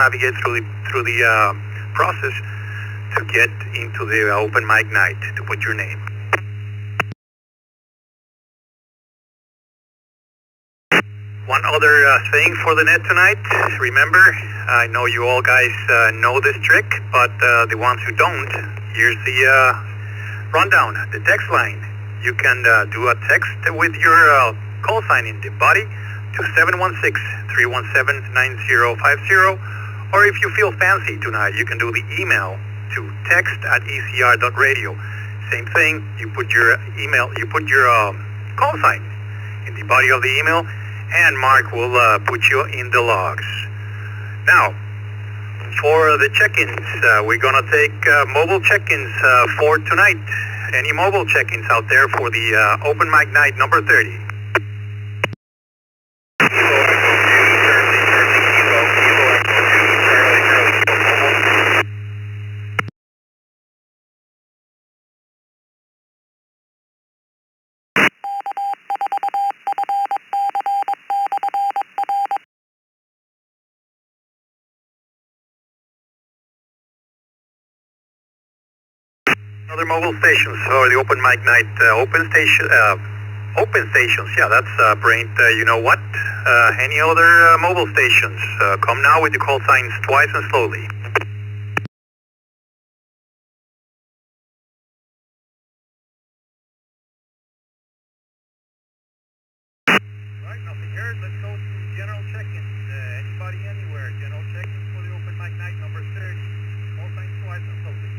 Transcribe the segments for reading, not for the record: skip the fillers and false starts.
navigate through the process to get into the open mic night to put your name. One other thing for the net tonight. Remember, I know you all guys know this trick, but the ones who don't, here's the rundown. The text line. You can do a text with your call sign in the body to 716-317-9050, or if you feel fancy tonight, you can do the email to text@ecr.radio. Same thing. You put your email. You put your call sign in the body of the email, and Mark will put you in the logs. Now, for the check-ins, we're gonna take mobile check-ins for tonight. Any mobile check-ins out there for the open mic night number 30? Other mobile stations or the open mic night open stations. Yeah, that's Brain. You know what? Any other mobile stations? Come now with the call signs twice and slowly. Right, nothing heard. Let's go to general check-ins. Anybody anywhere? General check-ins for the open mic night number 30. Call signs twice and slowly.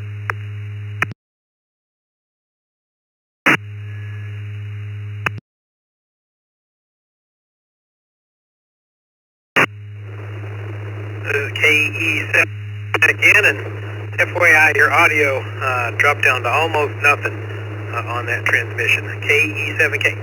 KE7 again, and FYI, your audio dropped down to almost nothing on that transmission. KE7K.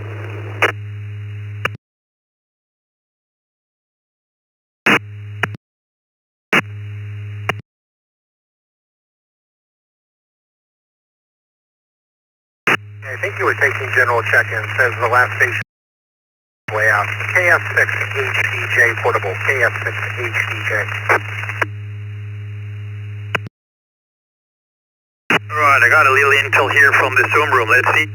I think you were taking general check-ins as the last station way out. KF6HDJ portable, KF6HDJ. Alright, I got a little intel here from the Zoom room. Let's see.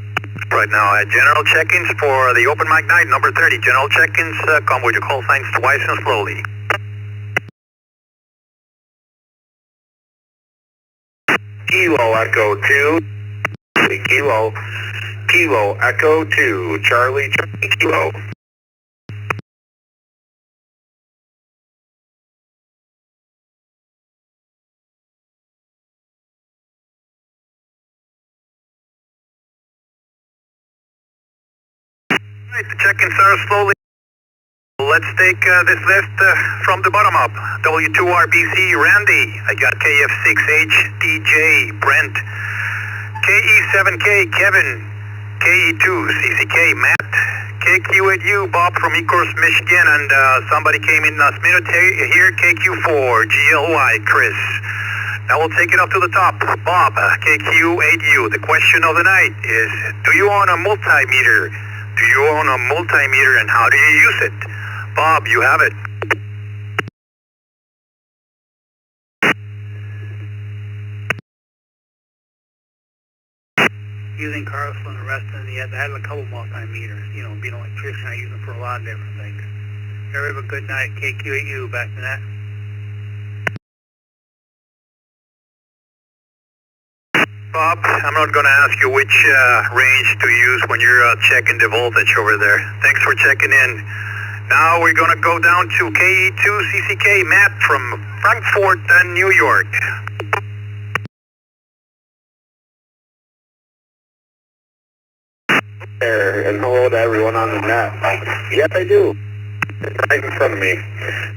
Right now, general check-ins for the open mic night number 30. General check-ins come with your call signs twice and slowly. Kilo Echo 2. Kilo Echo 2. Charlie Kilo. Right, the check-ins are slowly. Let's take this list from the bottom up. W2RBC Randy. I got KF6H DJ Brent. KE7K Kevin. KE2 CCK Matt. KQ8U Bob from Ecorse, Michigan, and somebody came in last minute here. KQ4 GLY Chris. Now we'll take it up to the top. Bob, KQ8U. The question of the night is, do you own a multimeter? Do you own a multimeter, and how do you use it? Bob, you have it. Using Carlson and the rest of the, I had a couple multimeters, you know, being an electrician, I use them for a lot of different things. Have a good night. KQ8U, back to that. Bob, I'm not going to ask you which range to use when you're checking the voltage over there. Thanks for checking in. Now we're going to go down to KE2CCK Matt from Frankfurt, New York. There, and hello to everyone on the net. Yes, I do. It's right in front of me.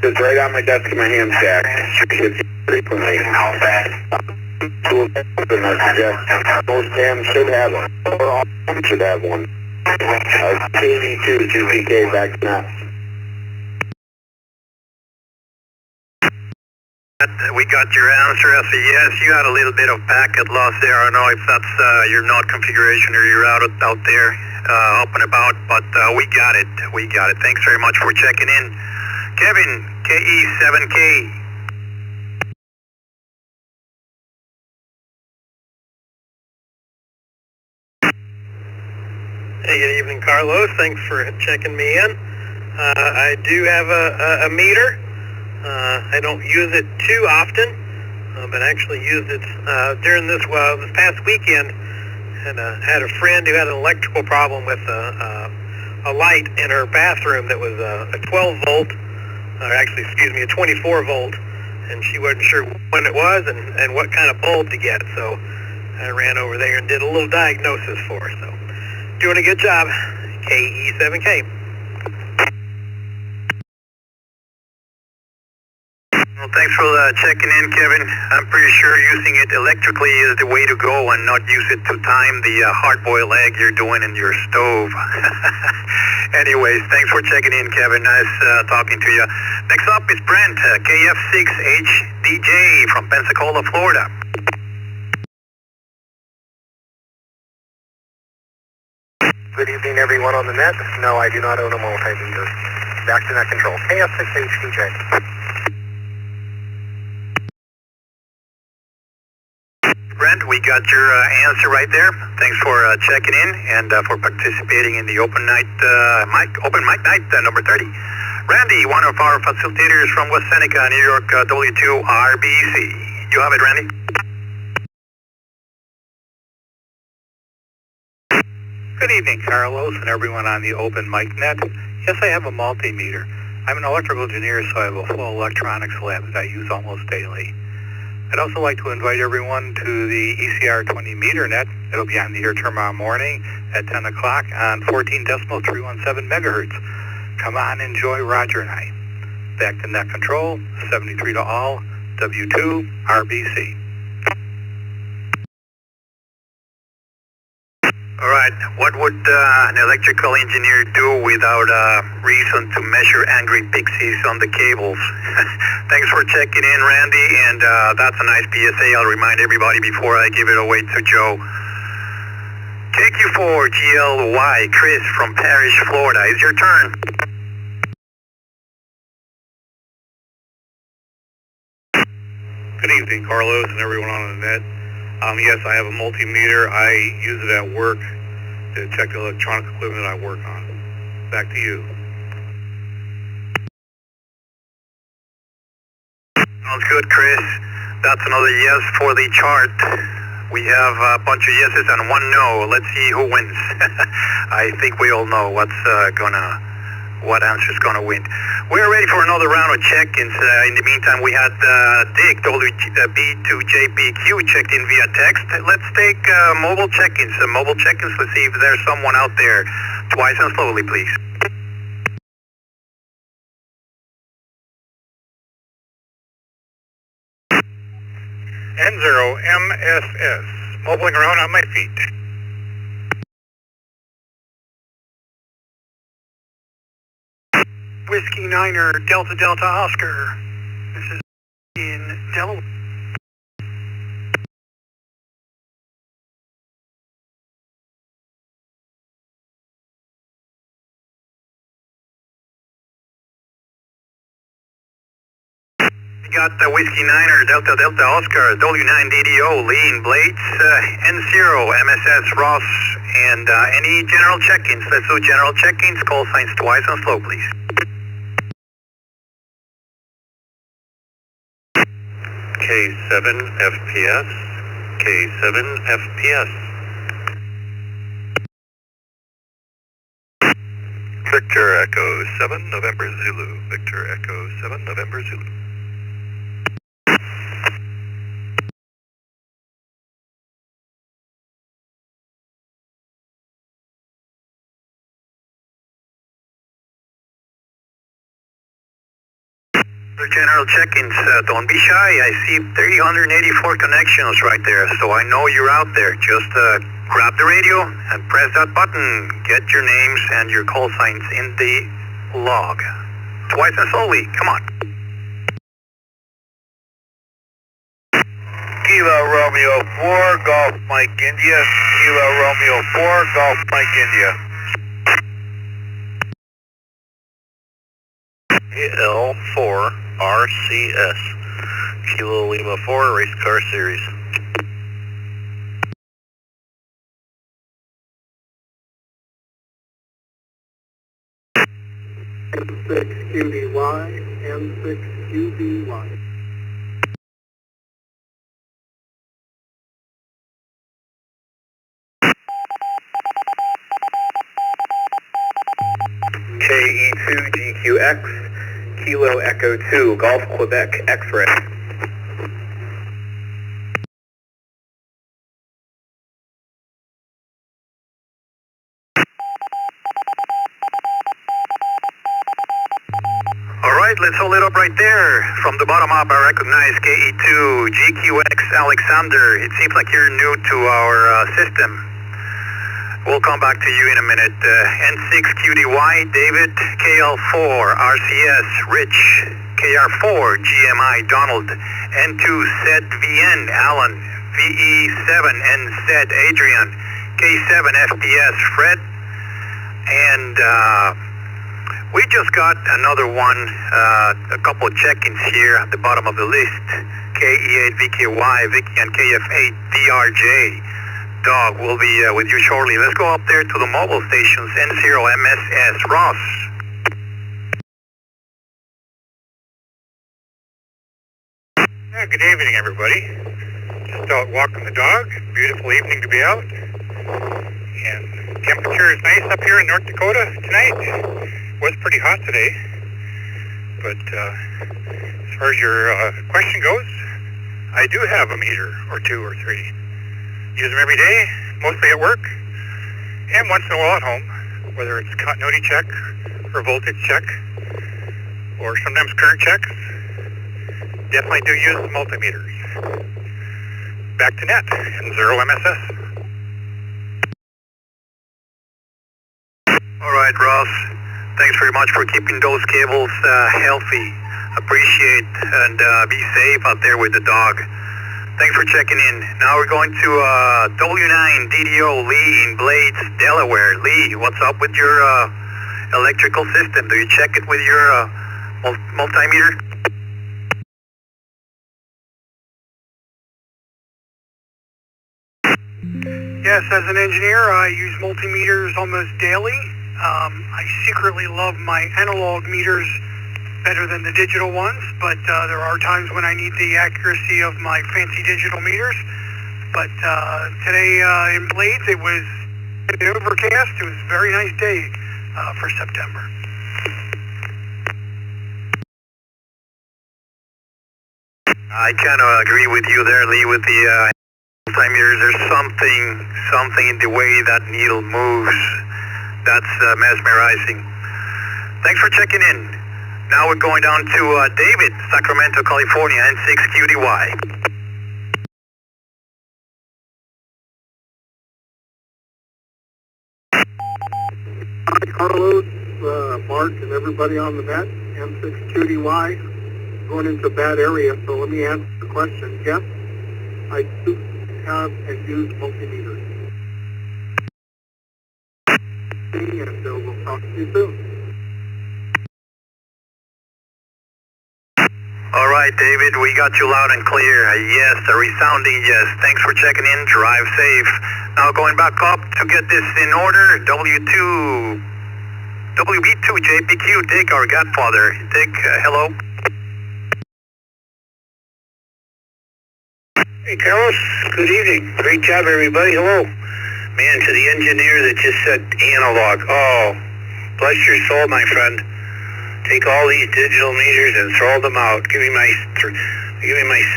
It's right on my desk in my hand stack. It's frequently. Most cams should have one. Or all of them should have one. KD2 CCK back now. We got your answer as a yes. You had a little bit of packet loss there. I don't know if that's your node configuration or you're out there up and about, but we got it. We got it. Thanks very much for checking in. Kevin, KE7K. Hey, good evening, Carlos. Thanks for checking me in. I do have a meter. I don't use it too often, but I actually used it during this past weekend. And had a friend who had an electrical problem with a light in her bathroom that was a 12 volt, or actually, excuse me, a 24 volt, and she wasn't sure when it was and what kind of bulb to get. So I ran over there and did a little diagnosis for her. So doing a good job. KE7K. Well, thanks for checking in, Kevin. I'm pretty sure using it electrically is the way to go and not use it to time the hard-boiled egg you're doing in your stove. Anyways, thanks for checking in, Kevin. Nice talking to you. Next up is Brent, KF6HDJ from Pensacola, Florida. Good evening, everyone on the net. No, I do not own a multimeter. Back to net control. KF6HDJ. Brent, we got your answer right there. Thanks for checking in and for participating in the open mic night number 30. Randy, one of our facilitators from West Seneca, New York, W2RBC. You have it, Randy. Good evening, Carlos, and everyone on the open mic net. Yes, I have a multimeter. I'm an electrical engineer, so I have a full electronics lab that I use almost daily. I'd also like to invite everyone to the ECR 20 meter net. It'll be on the air tomorrow morning at 10 o'clock on 14.317 megahertz. Come on, enjoy Roger and I. Back to net control, 73 to all, W2 RBC. All right, what would an electrical engineer do without a reason to measure angry pixies on the cables? Thanks for checking in, Randy, and that's a nice PSA. I'll remind everybody before I give it away to Joe. KQ4GLY, Chris from Parrish, Florida. It's your turn. Good evening, Carlos, and everyone on the net. Yes, I have a multimeter. I use it at work to check the electronic equipment I work on. Back to you. Sounds good, Chris. That's another yes for the chart. We have a bunch of yeses and one no. Let's see who wins. I think we all know what answer's gonna win. We're ready for another round of check-ins. In the meantime, we had Dick, WB2JPQ, checked in via text. Let's take mobile check-ins. Let's see if there's someone out there. Twice and slowly, please. N0MSS, mobiling around on my feet. Whiskey Niner, Delta Delta Oscar. This is in Delaware. We got Whiskey Niner, Delta Delta Oscar, W9DDO, Lean, Blades, N0, MSS, Ross, and any general check-ins. Let's do general check-ins, call signs twice and slow, please. K7FPS, K7FPS. Victor Echo 7, November Zulu. Victor Echo 7, November Zulu. General check-ins, don't be shy. I see 384 connections right there, so I know you're out there. Just grab the radio and press that button. Get your names and your call signs in the log. Twice and slowly, come on. Kilo Romeo 4, Golf Mike India. Kilo Romeo 4, Golf Mike India. L4 RCS. Kilo Lima 4, Race Car Series. N6QDY, N6QDY. KE2GQX, Kilo Echo 2, Golf Quebec X-Ray. Alright, let's hold it up right there. From the bottom up, I recognize KE2, GQX, Alexander. It seems like you're new to our system. We'll come back to you in a minute. N6QDY, David, KL4, RCS, Rich, KR4, GMI, Donald, N2ZVN, Alan, VE7NZ, Adrian, K7 FPS, Fred, and we just got another one, a couple of check-ins here at the bottom of the list. KE8VKY, Vicky, and KF8 DRJ. Dog will be with you shortly. Let's go up there to the mobile stations. N0MSS, Ross. Yeah, good evening, everybody. Just out walking the dog. Beautiful evening to be out. And temperature is nice up here in North Dakota tonight. Was pretty hot today. But as far as your question goes, I do have a meter or two or three. Use them every day, mostly at work, and once in a while at home, whether it's continuity check or voltage check, or sometimes current checks. Definitely do use the multimeters. Back to net and 0MSS. Alright, Ross. Thanks very much for keeping those cables healthy. Appreciate and be safe out there with the dog. Thanks for checking in. Now we're going to W9 DDO Lee in Blades, Delaware. Lee, what's up with your electrical system? Do you check it with your multimeter? Yes, as an engineer, I use multimeters almost daily. I secretly love my analog meters better than the digital ones, but there are times when I need the accuracy of my fancy digital meters. But today in Blades, it was overcast. It was a very nice day for September. I kind of agree with you there, Lee, with the multimeters. There's something in the way that needle moves that's mesmerizing. Thanks for checking in. Now we're going down to David, Sacramento, California, N6QDY. Hi, Carlos, Mark, and everybody on the net. N6QDY, going into a bad area, so let me answer the question. Yes, I do have and use multimeters. And we'll talk to you soon. All right, David, we got you loud and clear. Yes, a resounding yes. Thanks for checking in. Drive safe. Now going back up to get this in order. WB2 JPQ, Dick, our godfather. Dick, hello. Hey, Carlos. Good evening. Great job, everybody. Hello. Man, to the engineer that just said analog. Oh, bless your soul, my friend. Take all these digital meters and throw them out. Give me my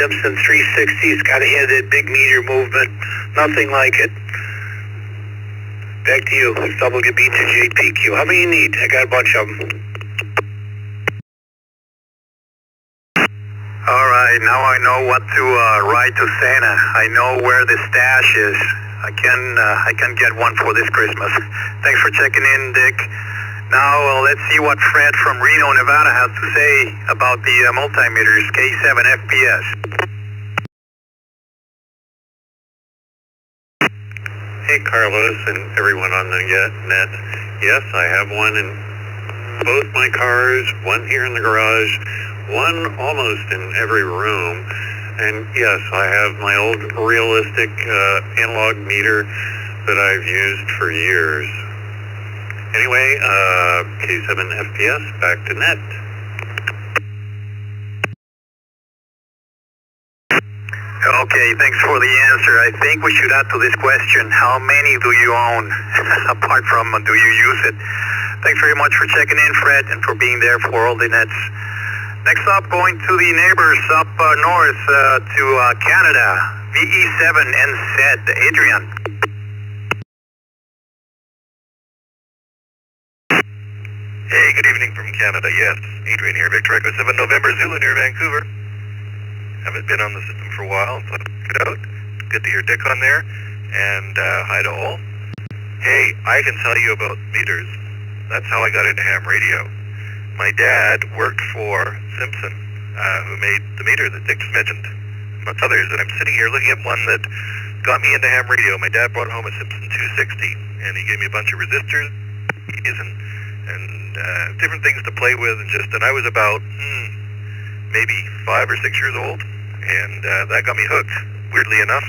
Simpson 360. It's got to have that big meter movement. Nothing like it. Back to you. It's WB to JPQ. How many you need? I got a bunch of them. All right, now I know what to write to Santa. I know where the stash is. I can get one for this Christmas. Thanks for checking in, Dick. Now let's see what Fred from Reno, Nevada has to say about the multimeters, K7 FPS. Hey, Carlos and everyone on the net. Yes, I have one in both my cars, one here in the garage, one almost in every room. And yes, I have my old realistic analog meter that I've used for years. Anyway, K7 FPS, back to net. Okay, thanks for the answer. I think we should add to this question, how many do you own, apart from do you use it? Thanks very much for checking in, Fred, and for being there for all the nets. Next up, going to the neighbors up north to Canada, VE7NZ, Adrian. Hey, good evening from Canada. Yes, Adrian here, Victor Echo 7 November Zulu near Vancouver. Haven't been on the system for a while, so check it out. Good to hear Dick on there, and hi to all. Hey, I can tell you about meters. That's how I got into ham radio. My dad worked for Simpson, who made the meter that Dick just mentioned, amongst others, and I'm sitting here looking at one that got me into ham radio. My dad brought home a Simpson 260, and he gave me a bunch of resistors and different things to play with, and I was about maybe 5 or 6 years old, and that got me hooked, weirdly enough,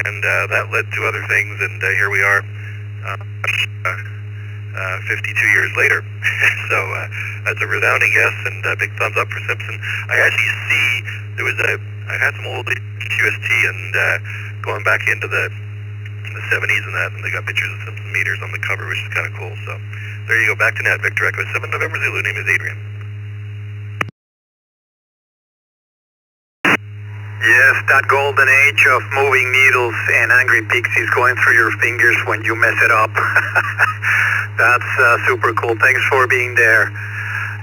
and that led to other things, and here we are, 52 years later. So that's a resounding yes, and a big thumbs up for Simpson. I actually see I had some old QST, and going back into the 70s and they got pictures of Simpson meters on the cover, which is kind of cool. So there you go, back to net, Victor Echo 7 November Zulu, name is Adrian. Yes, that golden age of moving needles and angry pixies going through your fingers when you mess it up. That's super cool. Thanks for being there.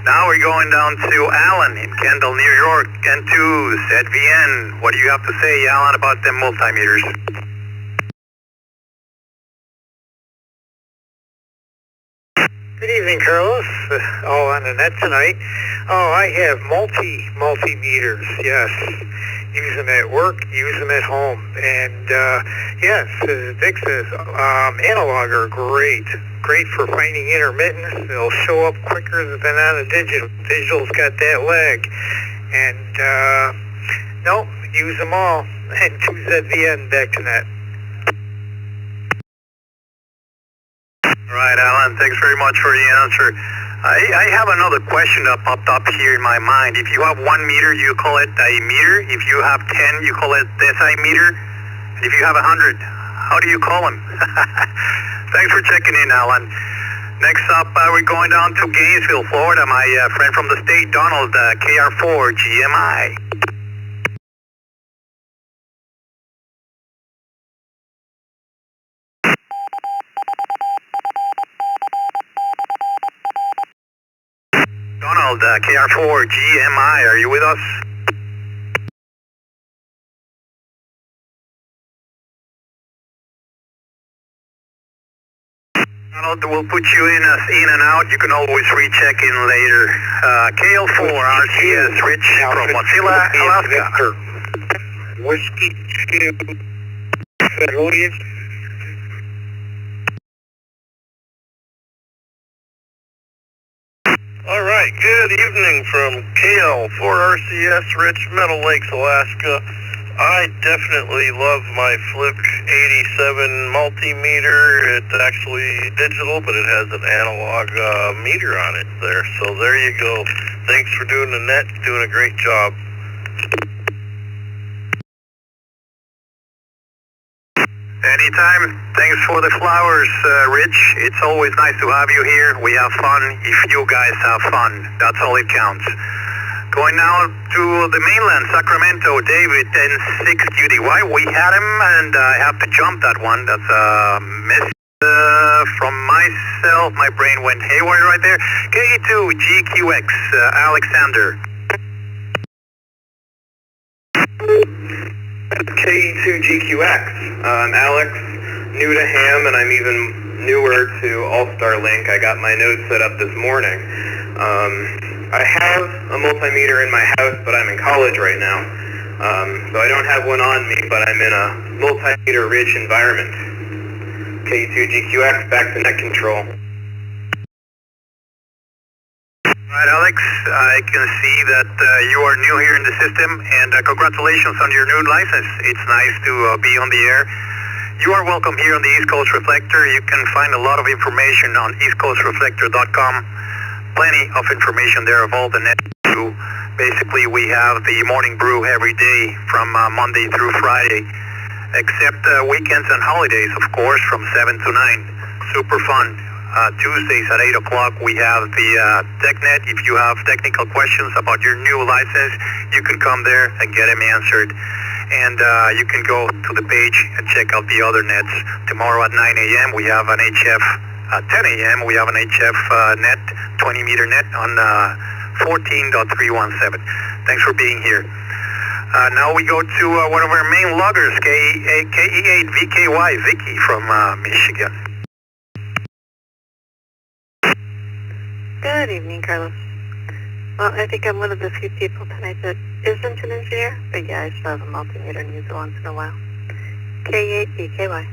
Now we're going down to Alan in Kendall, New York, and to ZVN. What do you have to say, Alan, about them multimeters? Good evening, Carlos. All on the net tonight. Oh, I have multimeters, yes. Use them at work, use them at home. And yes, as Dick says, analog are great. Great for finding intermittence. They'll show up quicker than on a digital. Digital's got that lag. And no, use them all. And to ZVN, back to net. All right, Alan, thanks very much for the answer. I have another question that popped up here in my mind. If you have 1 meter, you call it a meter. If you have 10, you call it decimeter. And if you have 100, how do you call them? Thanks for checking in, Alan. Next up, we're going down to Gainesville, Florida. My friend from the state, Donald, KR4 GMI. Donald, KR4 GMI, are you with us? Donald, we'll put you in as in and out. You can always recheck in later. KL4 RCS, Rich from Mozilla, Alaska. Whiskey 2 Federal. All right, good evening from KL4RCS, Rich, Meadow Lakes, Alaska. I definitely love my Flip 87 multimeter. It's actually digital, but it has an analog meter on it there. So there you go. Thanks for doing the net, doing a great job. Anytime. Thanks for the flowers, Rich. It's always nice to have you here. We have fun. If you guys have fun, that's all it counts. Going now to the mainland, Sacramento, David, and 6QDY. We had him, and I have to jump that one. That's a miss from myself. My brain went haywire right there. K2GQX, Alexander. K2GQX. I'm Alex, new to ham, and I'm even newer to All-Star Link. I got my node set up this morning. I have a multimeter in my house, but I'm in college right now. So I don't have one on me, but I'm in a multimeter-rich environment. K2GQX, back to net control. Right, Alex, I can see that you are new here in the system, and congratulations on your new license. It's nice to be on the air. You are welcome here on the East Coast Reflector. You can find a lot of information on eastcoastreflector.com. Plenty of information there of all the net. Basically, we have the morning brew every day from Monday through Friday, except weekends and holidays, of course, from 7 to 9. Super fun. Tuesdays at 8 o'clock, we have the TechNet. If you have technical questions about your new license, you can come there and get them answered. And you can go to the page and check out the other nets. Tomorrow at 9 a.m. we have an HF, at 10 a.m. we have an HF net, 20 meter net on 14.317. Thanks for being here. Now we go to one of our main loggers, KE8VKY, Vicky from Michigan. Good evening, Carlos. Well, I think I'm one of the few people tonight that isn't an engineer, but yeah, I still have a multimeter and use it once in a while. K8BKY.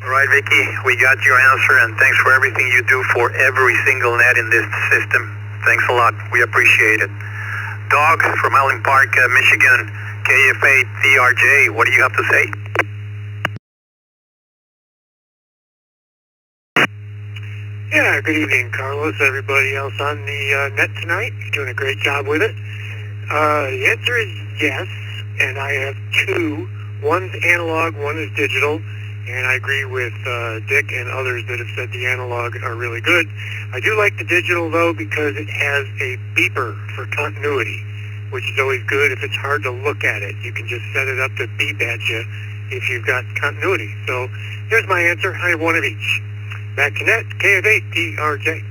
All right, Vicky, we got your answer, and thanks for everything you do for every single net in this system. Thanks a lot. We appreciate it. Dog from Allen Park, Michigan, KF8TRJ, what do you have to say? Yeah, good evening, Carlos. Everybody else on the net tonight, you're doing a great job with it. The answer is yes, and I have two. One's analog, one is digital, and I agree with Dick and others that have said the analog are really good. I do like the digital, though, because it has a beeper for continuity, which is always good if it's hard to look at it. You can just set it up to beep at you if you've got continuity. So here's my answer. I have one of each. Back to net, KF8TRJ.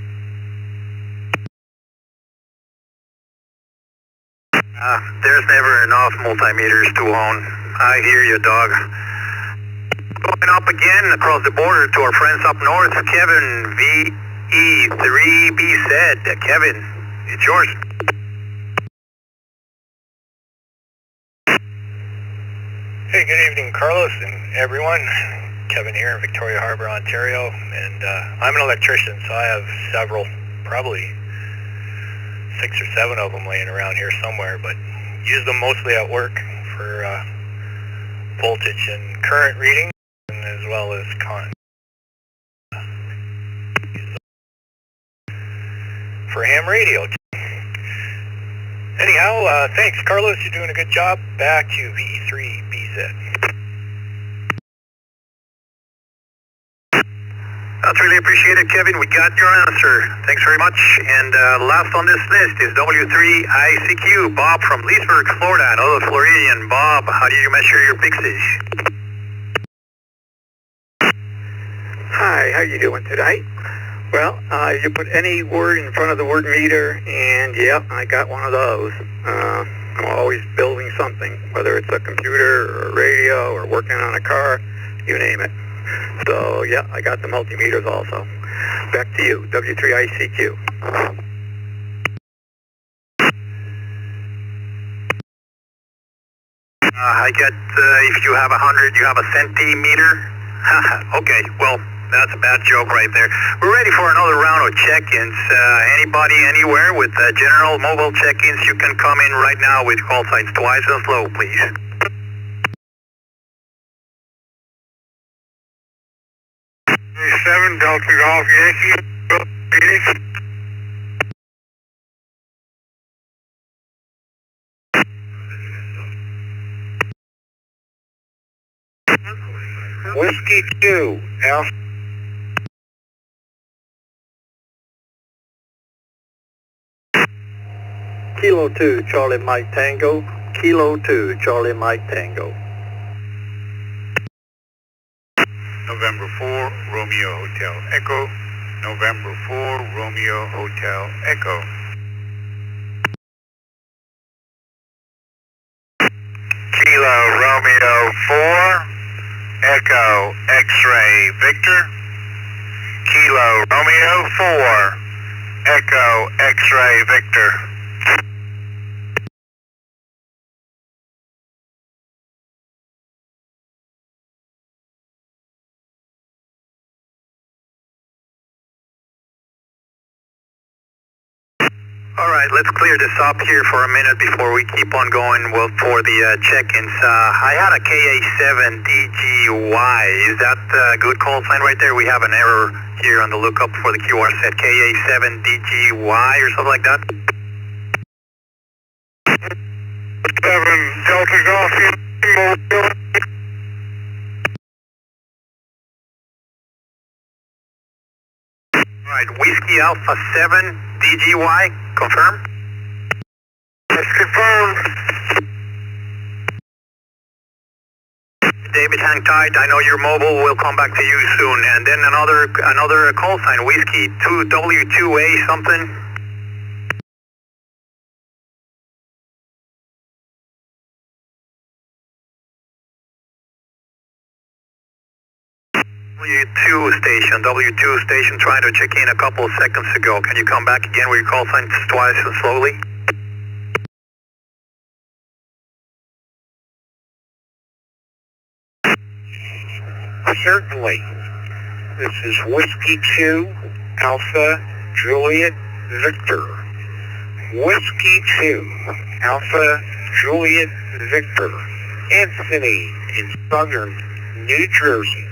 There's never enough multimeters to own. I hear you, dog. Going up again across the border to our friends up north, Kevin, VE3BZ. Kevin, it's yours. Hey, good evening, Carlos and everyone. Kevin here in Victoria Harbour, Ontario, and I'm an electrician, so I have several, probably 6 or 7 of them laying around here somewhere, but use them mostly at work for voltage and current reading, as well as for ham radio. Anyhow, thanks, Carlos. You're doing a good job. Back to VE3BZ. That's really appreciated, Kevin. We got your answer. Thanks very much. And last on this list is W3ICQ, Bob from Leesburg, Florida. Another Floridian. Bob, how do you measure your pixels? Hi, how you doing tonight? Well, you put any word in front of the word meter, and yep, I got one of those. I'm always building something, whether it's a computer or a radio or working on a car, you name it. So, yeah, I got the multimeters also. Back to you, W3ICQ. I get, if you have 100, you have a centimeter. Okay, well, that's a bad joke right there. We're ready for another round of check-ins. Anybody, anywhere with general mobile check-ins, you can come in right now with call signs twice as low, please. 7 Delta Golf Yankee. Whiskey 2, Alpha. Kilo 2, Charlie Mike Tango. Kilo 2, Charlie Mike Tango. November 4, Romeo Hotel Echo. November 4, Romeo Hotel Echo. Kilo Romeo 4, Echo X-Ray Victor. Kilo Romeo 4, Echo X-Ray Victor. All right, right, let's clear this up here for a minute before we keep on going for the check-ins. I had a KA7DGY. Is that a good call sign right there? We have an error here on the lookup for the QR set. KA7DGY or something like that? 7 Delta Golf. All right, Whiskey Alpha 7 DGY, confirm? That's confirmed. David, hang tight. I know you're mobile. We'll come back to you soon. And then another call sign, Whiskey 2W2A something. W2 station, trying to check in a couple of seconds ago. Can you come back again with your call signs twice and slowly? Certainly. This is Whiskey 2, Alpha, Juliet, Victor. Whiskey 2, Alpha, Juliet, Victor. Anthony in southern New Jersey.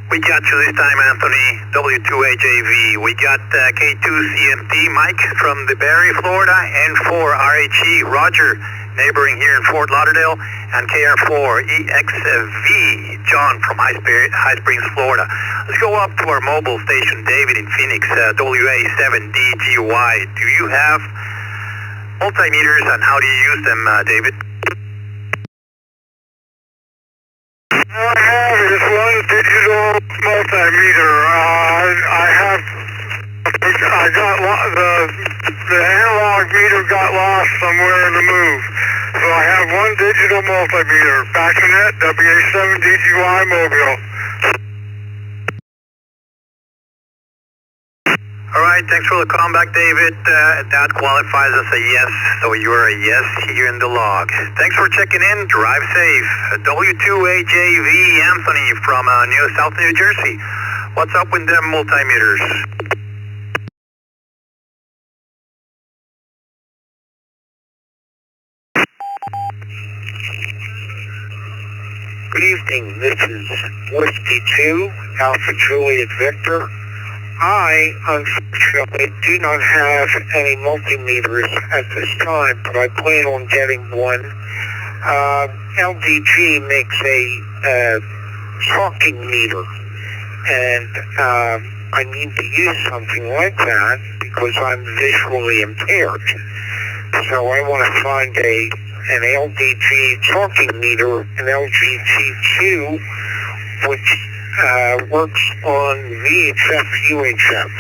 We got you this time, Anthony. W2AJV. We got K2CMT, Mike from the Barry, Florida, N4RHE, Roger, neighboring here in Fort Lauderdale, and KR4EXV, John from High Springs, Florida. Let's go up to our mobile station, David in Phoenix, WA7DGY. Do you have multimeters, and how do you use them, David? All I have is one digital multimeter. I got the analog meter got lost somewhere in the move. So I have one digital multimeter. Bassinet, WA7DGY Mobile. All right, thanks for the call back, David. That qualifies as a yes, so you're a yes here in the log. Thanks for checking in. Drive safe. W2AJV Anthony from South New Jersey. What's up with them multimeters? Good evening. This is Whiskey 2, Alpha Juliet Victor. I, unfortunately, do not have any multimeters at this time, but I plan on getting one. LDG makes a talking meter, and I need to use something like that because I'm visually impaired. So I want to find an LDG talking meter, an LGT2, which works on VHF, UHF.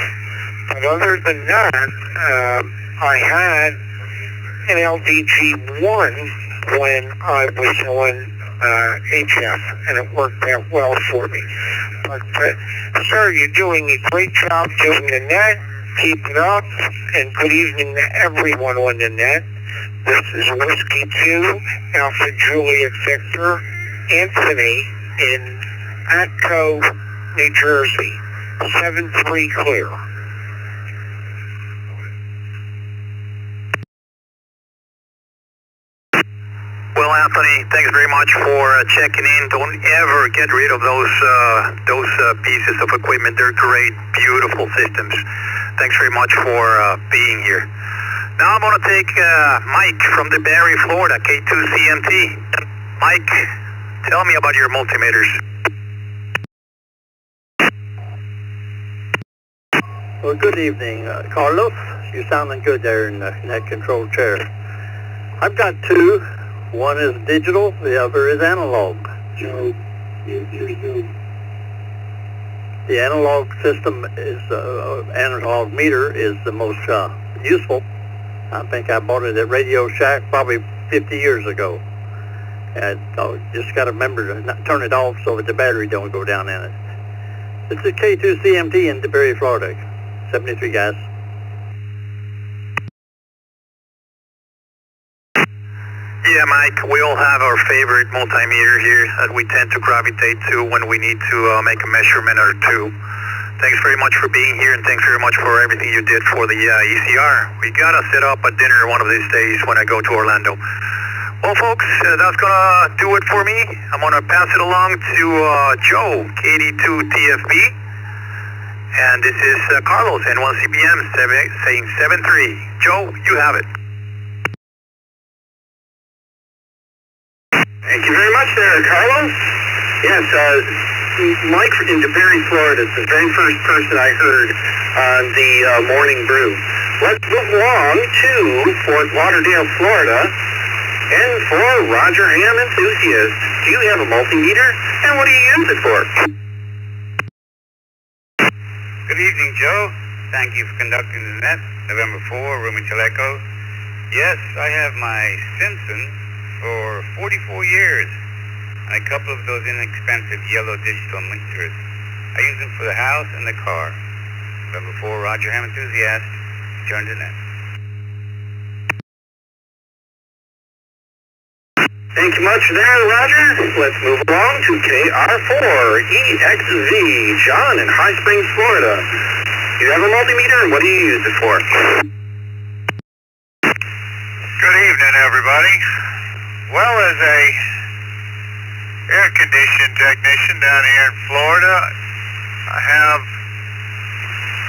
But other than that, I had an LDG1 when I was on HF, and it worked out well for me. But, sir, you're doing a great job doing the net. Keep it up, and good evening to everyone on the net. This is Whiskey 2, Alpha Juliet Victor, Anthony in Atco, New Jersey, 7-3 clear. Well, Anthony, thanks very much for checking in. Don't ever get rid of those pieces of equipment. They're great, beautiful systems. Thanks very much for being here. Now I'm going to take Mike from the Barry, Florida, K2CMT. Mike, tell me about your multimeters. Well, good evening, Carlos. You're sounding good there in that control chair. I've got two. One is digital, the other is analog. The analog system is, analog meter is the most useful. I think I bought it at Radio Shack probably 50 years ago. And just got to remember to not turn it off so that the battery don't go down in it. This is K2CMT in DeBerry, Florida. 73 guys. Yeah, Mike, we all have our favorite multimeter here that we tend to gravitate to when we need to make a measurement or two. Thanks very much for being here, and thanks very much for everything you did for the ECR. We gotta set up a dinner one of these days when I go to Orlando. Well, folks, that's gonna do it for me. I'm gonna pass it along to Joe, KD2TFB, and this is Carlos, N1CBM, saying 7-3. Joe, you have it. Thank you very much there, Carlos. Yes, Mike in DeBerry, Florida is the very first person I heard on the Morning Brew. Let's move along to Fort Lauderdale, Florida. And for Roger Ham enthusiast, do you have a multimeter? And what do you use it for? Good evening, Joe. Thank you for conducting the net. November 4, Rumi Chaleco. Yes, I have my Simpson for 44 years. And a couple of those inexpensive yellow digital meters. I use them for the house and the car. November 4, Roger Ham enthusiast. Turn to net. Thank you much there, Roger. Let's move along to KR4EXV, John in High Springs, Florida. You have a multimeter, and what do you use it for? Good evening, everybody. Well, as a air conditioning technician down here in Florida, I have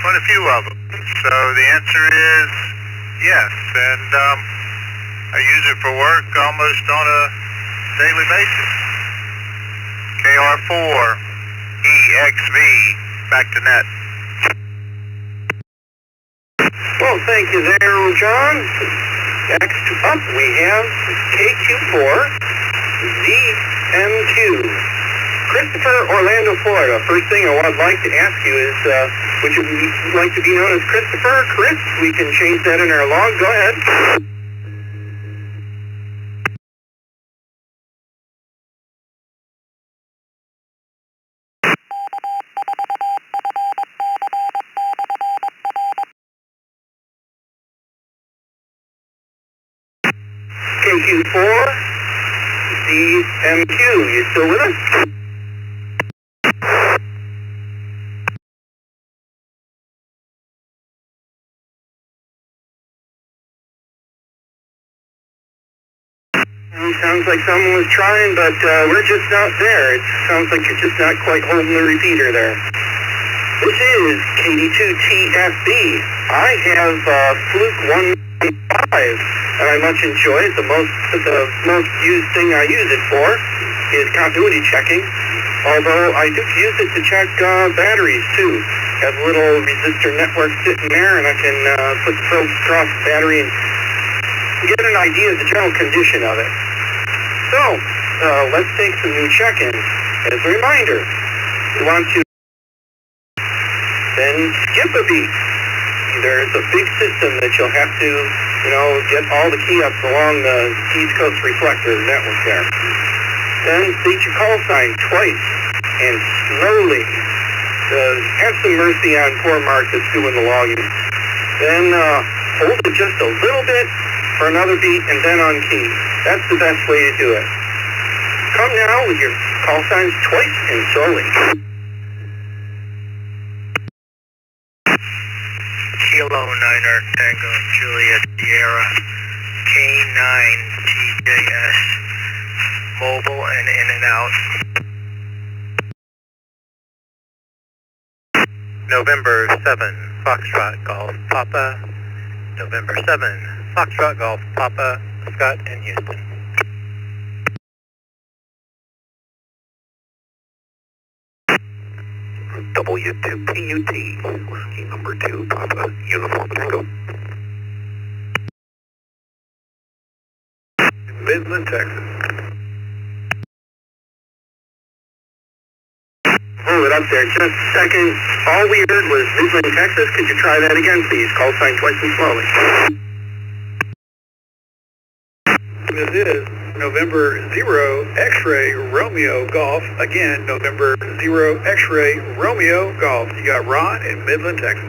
quite a few of them. So the answer is yes, and I use it for work almost on a daily basis. KR4EXV, back to net. Well, thank you there, John. Next up, we have KQ4ZMQ. Christopher, Orlando, Florida. First thing I would like to ask you is, would you like to be known as Christopher? Chris, we can change that in our log. Go ahead. KQ4ZMQ, you still with us? Sounds like someone was trying, but we're just not there. It sounds like you're just not quite holding the repeater there. This is KD2TFB. I have Fluke 115, and I much enjoy it. The most used thing I use it for is continuity checking, although I do use it to check batteries too. Have a little resistor network sitting there, and I can put the probes across the battery and get an idea of the general condition of it. So, let's take some new check-ins. As a reminder, you want to then skip a beat. There's a big system that you'll have to, get all the key-ups along the East Coast Reflector network there. Then state your call sign twice, and slowly. Have some mercy on poor Mark that's doing the logging. Then hold it just a little bit for another beat, and then on key. That's the best way to do it. Come now with your call signs twice and slowly. Kilo 9 Tango Juliet Sierra K9 TJS mobile and in and out. November 7, Foxtrot Golf Papa. November 7, Foxtrot Golf Papa, Scott in Houston. W2PUT, whiskey number 2, Papa, Uniform Tango. Midland, Texas. Hold it up there just a second. All we heard was Midland, Texas. Could you try that again, please? Call sign twice and slowly. This is November 0 X-Ray Romeo Golf. Again, November 0 X-Ray Romeo Golf. You got Ron in Midland, Texas.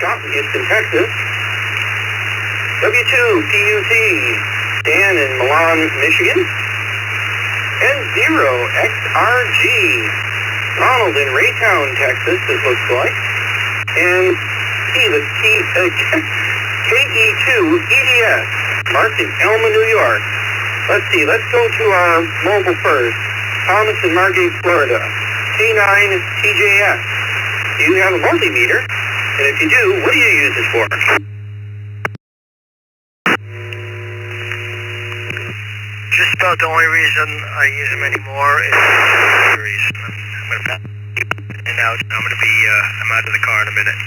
Scott in Houston, Texas. W2PUT, Dan in Milan, Michigan. N0XRG, Ronald in Raytown, Texas, it looks like. And KE2EDS, Mark in Elma, New York. Let's see, let's go to our mobile first. Thomas in Margate, Florida. K9TJS. Do you have a multimeter? And if you do, what do you use it for? Just about the only reason I use them anymore is the reason. I'm going to pass and out. I'm out of the car in a minute.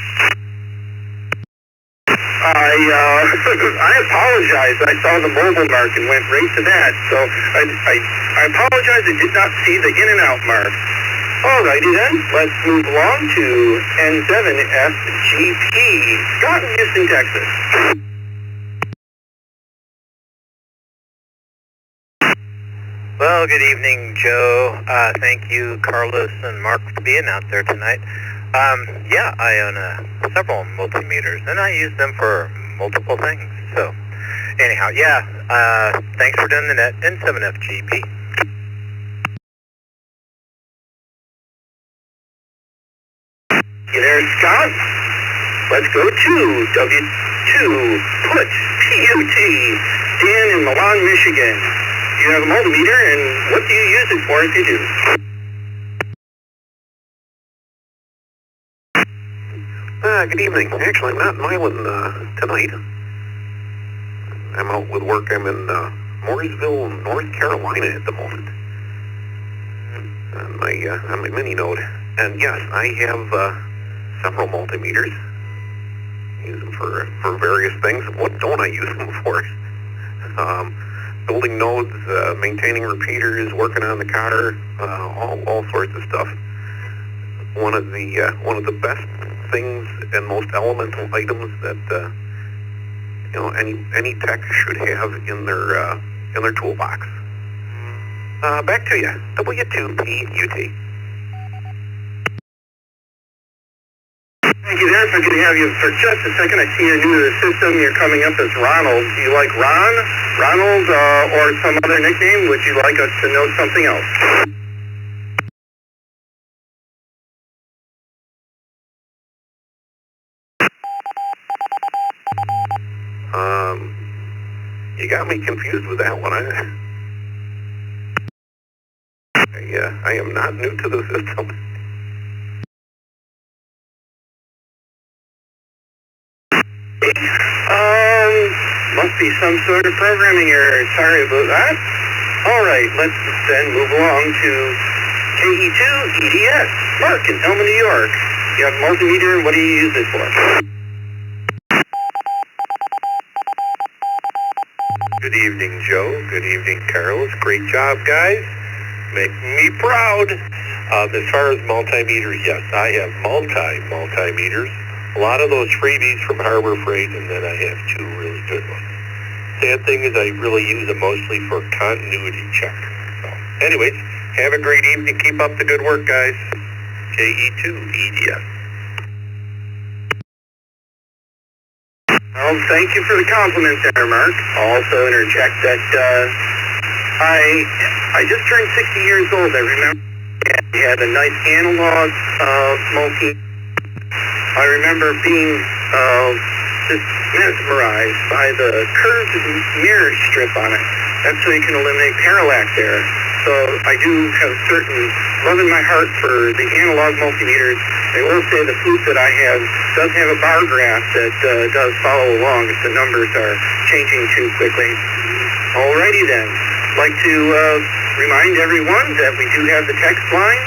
I apologize. I saw the mobile mark and went right to that. So I apologize. I did not see the in and out mark. Alrighty then. Let's move along to N7FGP, Scott in Houston, Texas. Well, good evening, Joe. Thank you, Carlos and Mark, for being out there tonight. Yeah, I own several multimeters, and I use them for multiple things. So, anyhow, yeah, thanks for doing the net. N7FGP. You there, Scott? Let's go to W2PUT, Dan in Milan, Michigan. You have a multimeter, and what do you use it for if you do? Good evening. Actually, I'm not in Milan tonight. I'm out with work. I'm in Mooresville, North Carolina at the moment. On my mini node. And yes, I have several multimeters. I use them for various things. What don't I use them for? Building nodes, maintaining repeaters, working on the car, all sorts of stuff. One of the best things and most elemental items that any tech should have in their toolbox. Back to you, W2PUT. Thank you there. If I could have you for just a second. I see you're new to the system. You're coming up as Ronald. Do you like Ronald, or some other nickname? Would you like us to know something else? You got me confused with that one. I am not new to the system. Must be some sort of programming error. Sorry about that. All right, let's then move along to KE2EDS, Mark in Elma, New York. You have a multimeter. What do you use it for? Good evening, Joe. Good evening, Carlos. Great job, guys. Make me proud. As far as multimeters, yes, I have multimeters. A lot of those freebies from Harbor Freight, and then I have two really good ones. Sad thing is I really use them mostly for continuity check. So, anyways, have a great evening. Keep up the good work, guys. KE2EDS. Well, thank you for the compliment there, Mark. I'll also interject that I just turned 60 years old. I remember I had a nice analog multi. I remember being just mesmerized by the curved mirror strip on it. That's so you can eliminate parallax error. So I do have a certain love in my heart for the analog multimeters. I will say the flute that I have does have a bar graph that does follow along if the numbers are changing too quickly. Alrighty then. I'd like to remind everyone that we do have the text line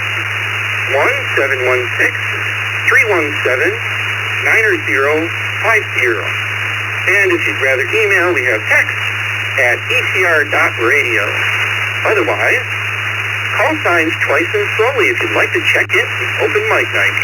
1-716-317-9050. And if you'd rather email, we have text at etr.radio. Otherwise, call signs twice and slowly if you'd like to check in open mic night.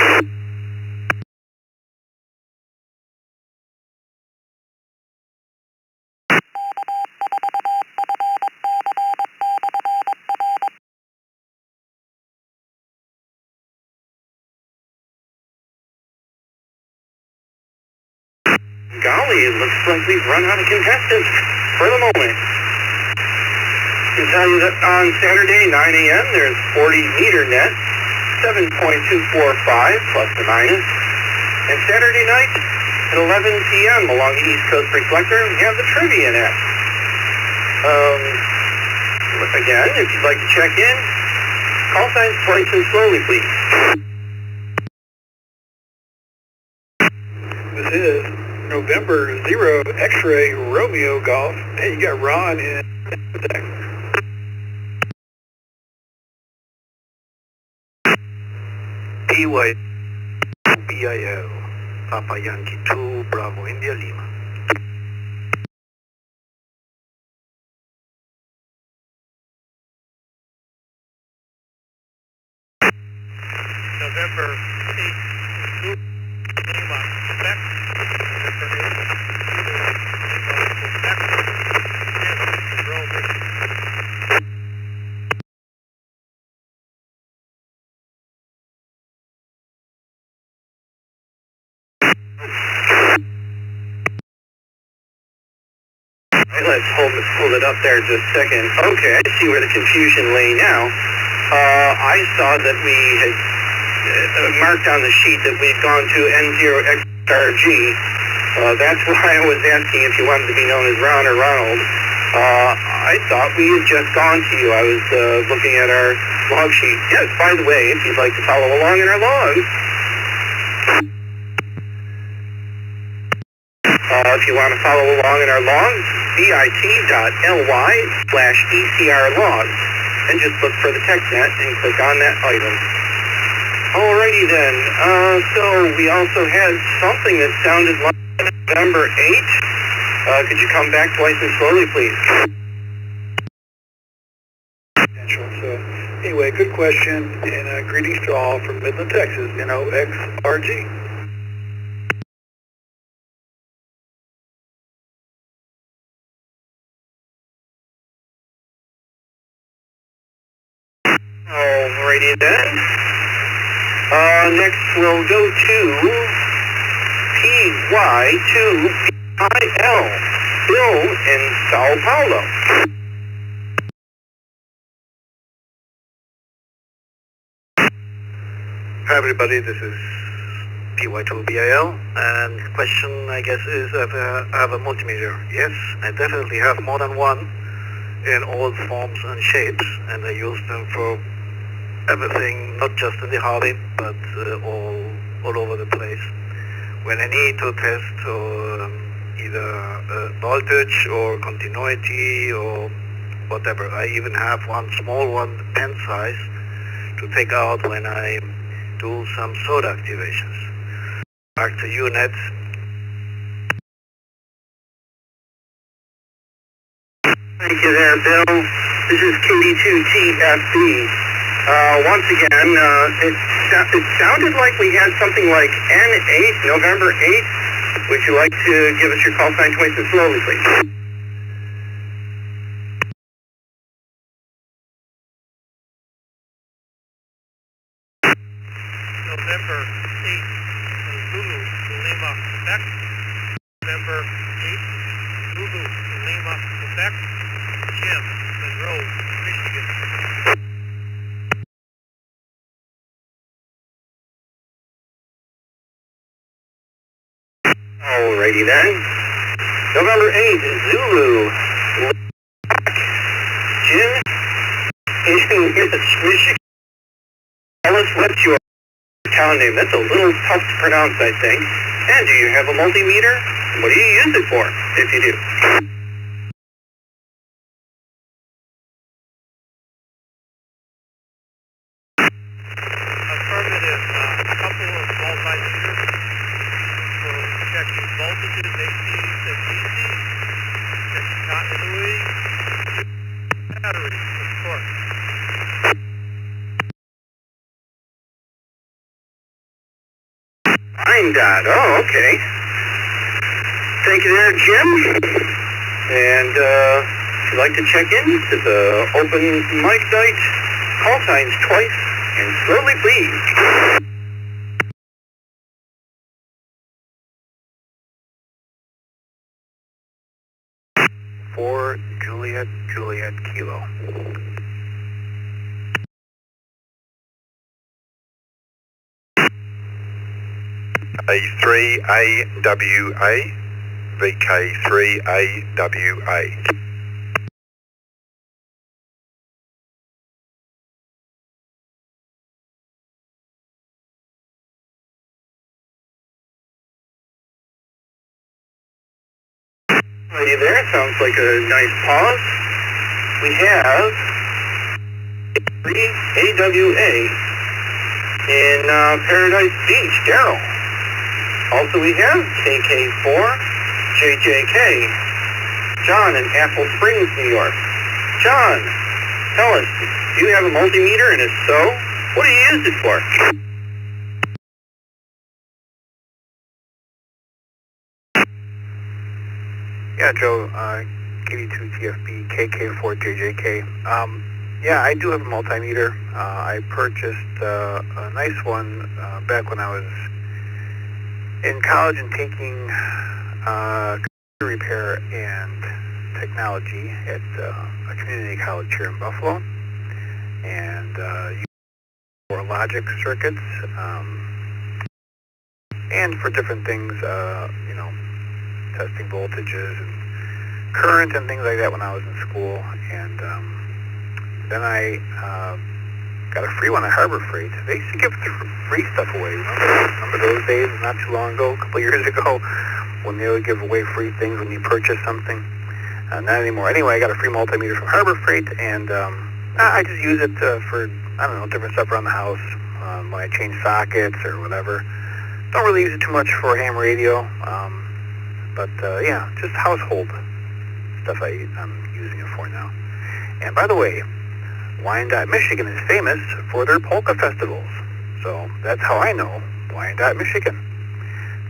Golly, it looks like we've run out of contestants for the moment. I can tell you that on Saturday, 9 a.m., there's 40 meter net, 7.245 plus or minus. And Saturday night at 11 p.m. along the East Coast Reflector, we have the trivia net. Again, if you'd like to check in, call signs twice and slowly, please. This is November 0 X-Ray Romeo Golf. Hey, you got Ron in Texas. PY BIL Papa Yankee 2 Bravo India Lima. November 8 Lima Quebec. Let's hold it up there just a second. Okay, I see where the confusion lay now. I saw that we had marked on the sheet that we'd gone to N0XRG. That's why I was asking if you wanted to be known as Ron or Ronald. I thought we had just gone to you. I was looking at our log sheet. Yes, by the way, if you'd like to follow along in our logs, if you want to follow along in our logs, bit.ly/ECRlogs, and just look for the TechNet and click on that item. Alrighty then, so we also had something that sounded like November 8. Could you come back twice and slowly, please? So, anyway, good question, and greetings to all from Midland, Texas, NOXRG. Alrighty then. Next we'll go to PY2BIL, Bill in Sao Paulo. Hi everybody, this is PY2BIL, and the question I guess is if I have a multimeter. Yes, I definitely have more than one in all forms and shapes, and I use them for everything, not just in the hobby, but all over the place. When I need to test either voltage or continuity or whatever, I even have one small one, pen size, to take out when I do some soda activations. Back to you, Nite. Thank you there, Bill. This is KD2TFB. Once again, it sounded like we had something like N8, November 8. Would you like to give us your call sign twice and slowly, please? November 8 Zulu Lima Quebec. November 8 Zulu Lima Quebec. Jim, Monroe, Michigan. Alrighty then. November 8, Zulu. Jim in Michigan. Tell us what's your town name. That's a little tough to pronounce, I think. And do you have a multimeter? What do you use it for, if you do? Affirmative, a couple of multimeters for checking voltages, ACs and DCs, checking continuity, batteries, of course. Fine, Dot. Oh, okay. Thank you there, Jim. And if you'd like to check in to the open mic night, call signs twice and slowly, please. Juliet Kilo. A3AWA, VK3AWA. Alrighty there, sounds like a nice pause. We have 3AWA in Paradise Beach, Daryl. Also we have KK4JJK, John in Apple Springs, New York. John, tell us, do you have a multimeter, and if so, what do you use it for? Yeah, Joe, KD2TFB, KK4JJK. Yeah, I do have a multimeter. I purchased a nice one back when I was in college and taking computer repair and technology at a community college here in Buffalo. And for logic circuits and for different things, you know, testing voltages and current and things like that when I was in school. And then I got a free one at Harbor Freight. They used to give free stuff away. Remember those days? Not too long ago, a couple years ago, when they would give away free things when you purchase something. Not anymore. Anyway, I got a free multimeter from Harbor Freight, and I just use it for, I don't know, different stuff around the house, when I change sockets or whatever. Don't really use it too much for ham radio, but yeah, just household stuff I'm using it for now. And by the way, Wyandotte, Michigan is famous for their polka festivals. So that's how I know Wyandotte, Michigan.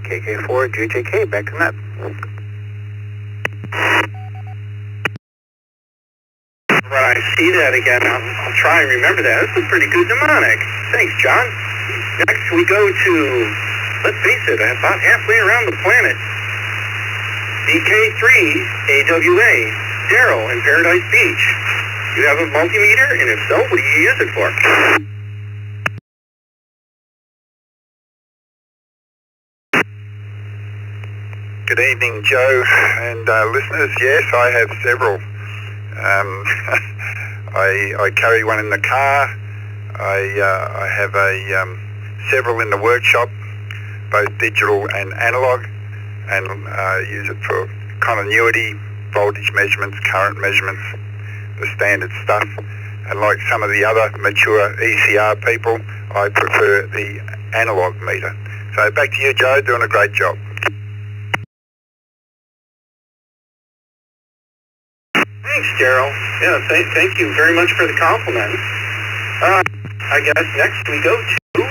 KK4JJK, back to net. When I see that again, I'll try and remember that. This is pretty good mnemonic. Thanks, John. Next we go to, let's face it, about halfway around the planet. VK3AWA, Daryl in Paradise Beach. Do you have a multimeter, and if so, what do you use it for? Good evening, Joe and listeners. Yes, I have several. I carry one in the car. I have several in the workshop, both digital and analog, and use it for continuity, voltage measurements, current measurements, the standard stuff. And like some of the other mature ECR people, I prefer the analog meter. So back to you, Joe, doing a great job. Thanks, Daryl. Yeah, thank you very much for the compliment. I guess next we go to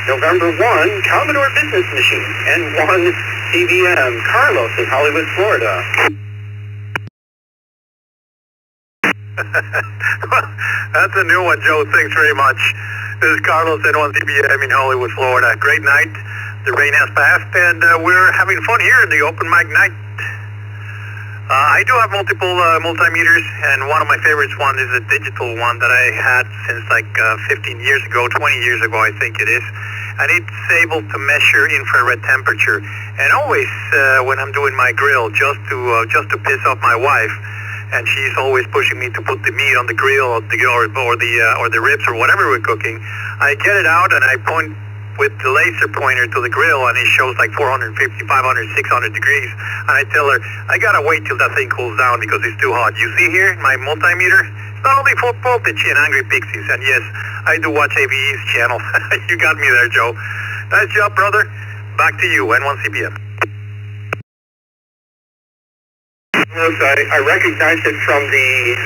November 1, Commodore Business Machine, and 1 CBM, Carlos in Hollywood, Florida. That's a new one, Joe. Thanks very much. This is Carlos at 1CBM in Hollywood, Florida. Great night. The rain has passed, and we're having fun here in the open mic night. I do have multiple multimeters, and one of my favorites one is a digital one that I had since like 15 years ago, 20 years ago, I think it is. And it's able to measure infrared temperature. And always when I'm doing my grill, just to piss off my wife, and she's always pushing me to put the meat on the grill or the ribs or whatever we're cooking, I get it out and I point with the laser pointer to the grill, and it shows like 450, 500, 600 degrees. And I tell her, I gotta wait till that thing cools down because it's too hot. You see here, my multimeter, it's not only for voltage and Angry Pixies. And yes, I do watch ABE's channel. You got me there, Joe. Nice job, brother. Back to you, N1CBM. I recognized it from the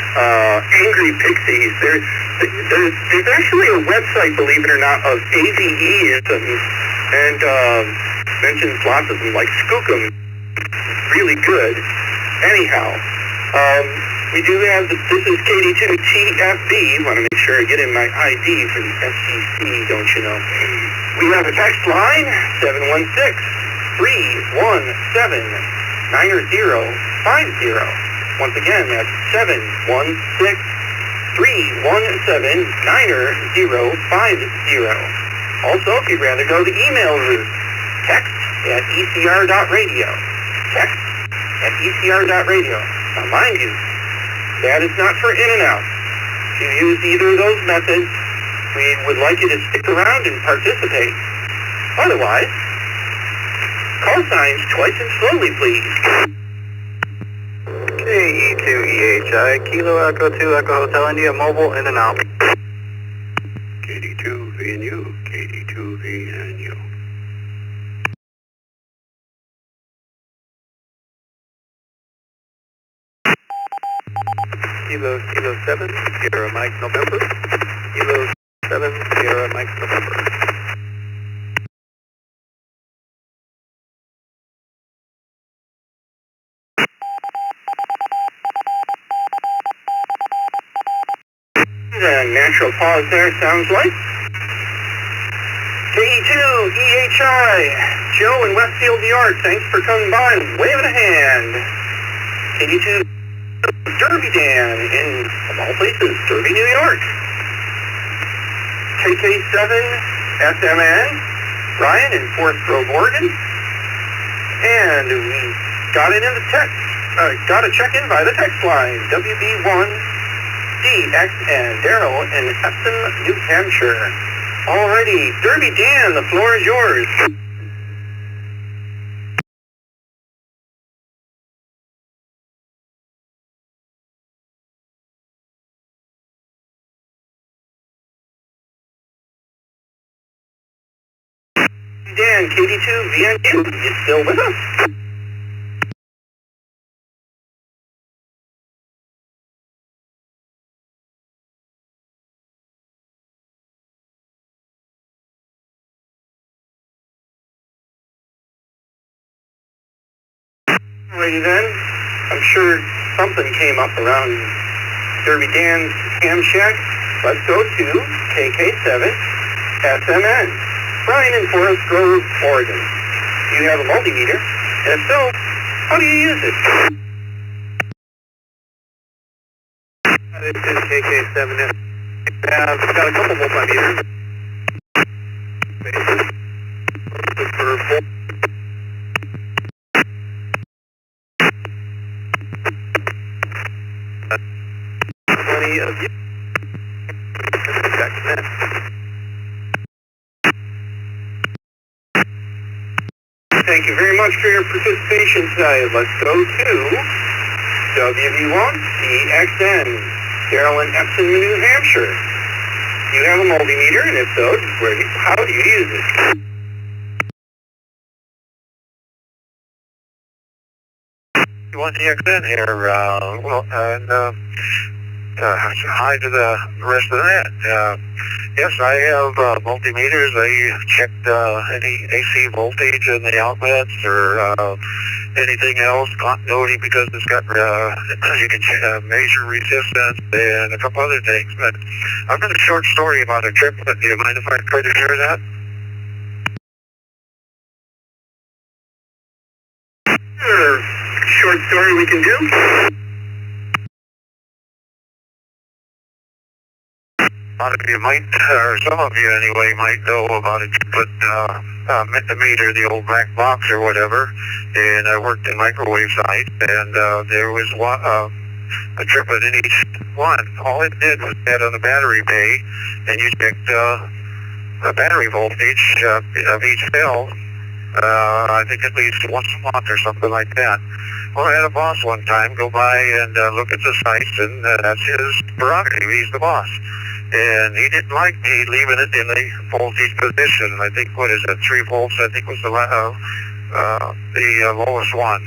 Angry Pixies. There's actually a website, believe it or not, of AVEisms, and mentions lots of them, like Skookum. Really good. Anyhow, we do have, this is KD2TFB. Want to make sure I get in my ID for the FCC, don't you know. We have a text line, 716-317-9050. Once again, that's 716-317-9050. Also, if you'd rather go the email route, text at ecr.radio. Text at ecr.radio. Now, mind you, that is not for in and out. If you use either of those methods, we would like you to stick around and participate. Otherwise, call signs twice and slowly, please. KE2EHI, Kilo Echo 2 Echo Hotel India, mobile in and out. KD2VNU, KD2VNU. Kilo 7, Sierra Mike November. Kilo 7, Sierra Mike November. A natural pause there, sounds like. KE2EHI, Joe in Westfield, New York, thanks for coming by and waving a hand. KD2 Derby Dan in, of all places, Derby, New York. KK7 SMN, Ryan in Forest Grove, Oregon. And we got it in the text, got a check-in by the text line, WB1DXN, Daryl in Epsom, New Hampshire. Alrighty, Derby Dan, the floor is yours. Dan, KD2VNU, you still with us? Alrighty then, I'm sure something came up around Derby Dan's ham shack. Let's go to KK7 SMN, Brian in Forest Grove, Oregon. Do you have a multimeter? And if so, how do you use it? This is KK7. I've got a couple multimeters. For plenty of you. Thank you very much for your participation tonight. Let's go to WV1DXN, Daryl in Epsom, New Hampshire. Do you have a multimeter? And if so, how do you use it? WV1DXN here, hi to the rest of that. Yes, I have multimeters. I checked any AC voltage in the outlets or anything else, continuity, because it's got, you can measure resistance and a couple other things. But I've got a short story about a trip, but do you mind if I try to share that? Sure. Short story we can do. A lot of you might, or some of you anyway, might know about a triplet meter, the old black box or whatever. And I worked in microwave site, and there was a triplet in each one. All it did was add on the battery bay, and you checked the battery voltage of each cell. I think at least once a month or something like that. Well, I had a boss one time go by and look at the sites, and that's his prerogative. He's the boss. And he didn't like me leaving it in the voltage position. I think, what is it, 3 volts, I think was the lowest one.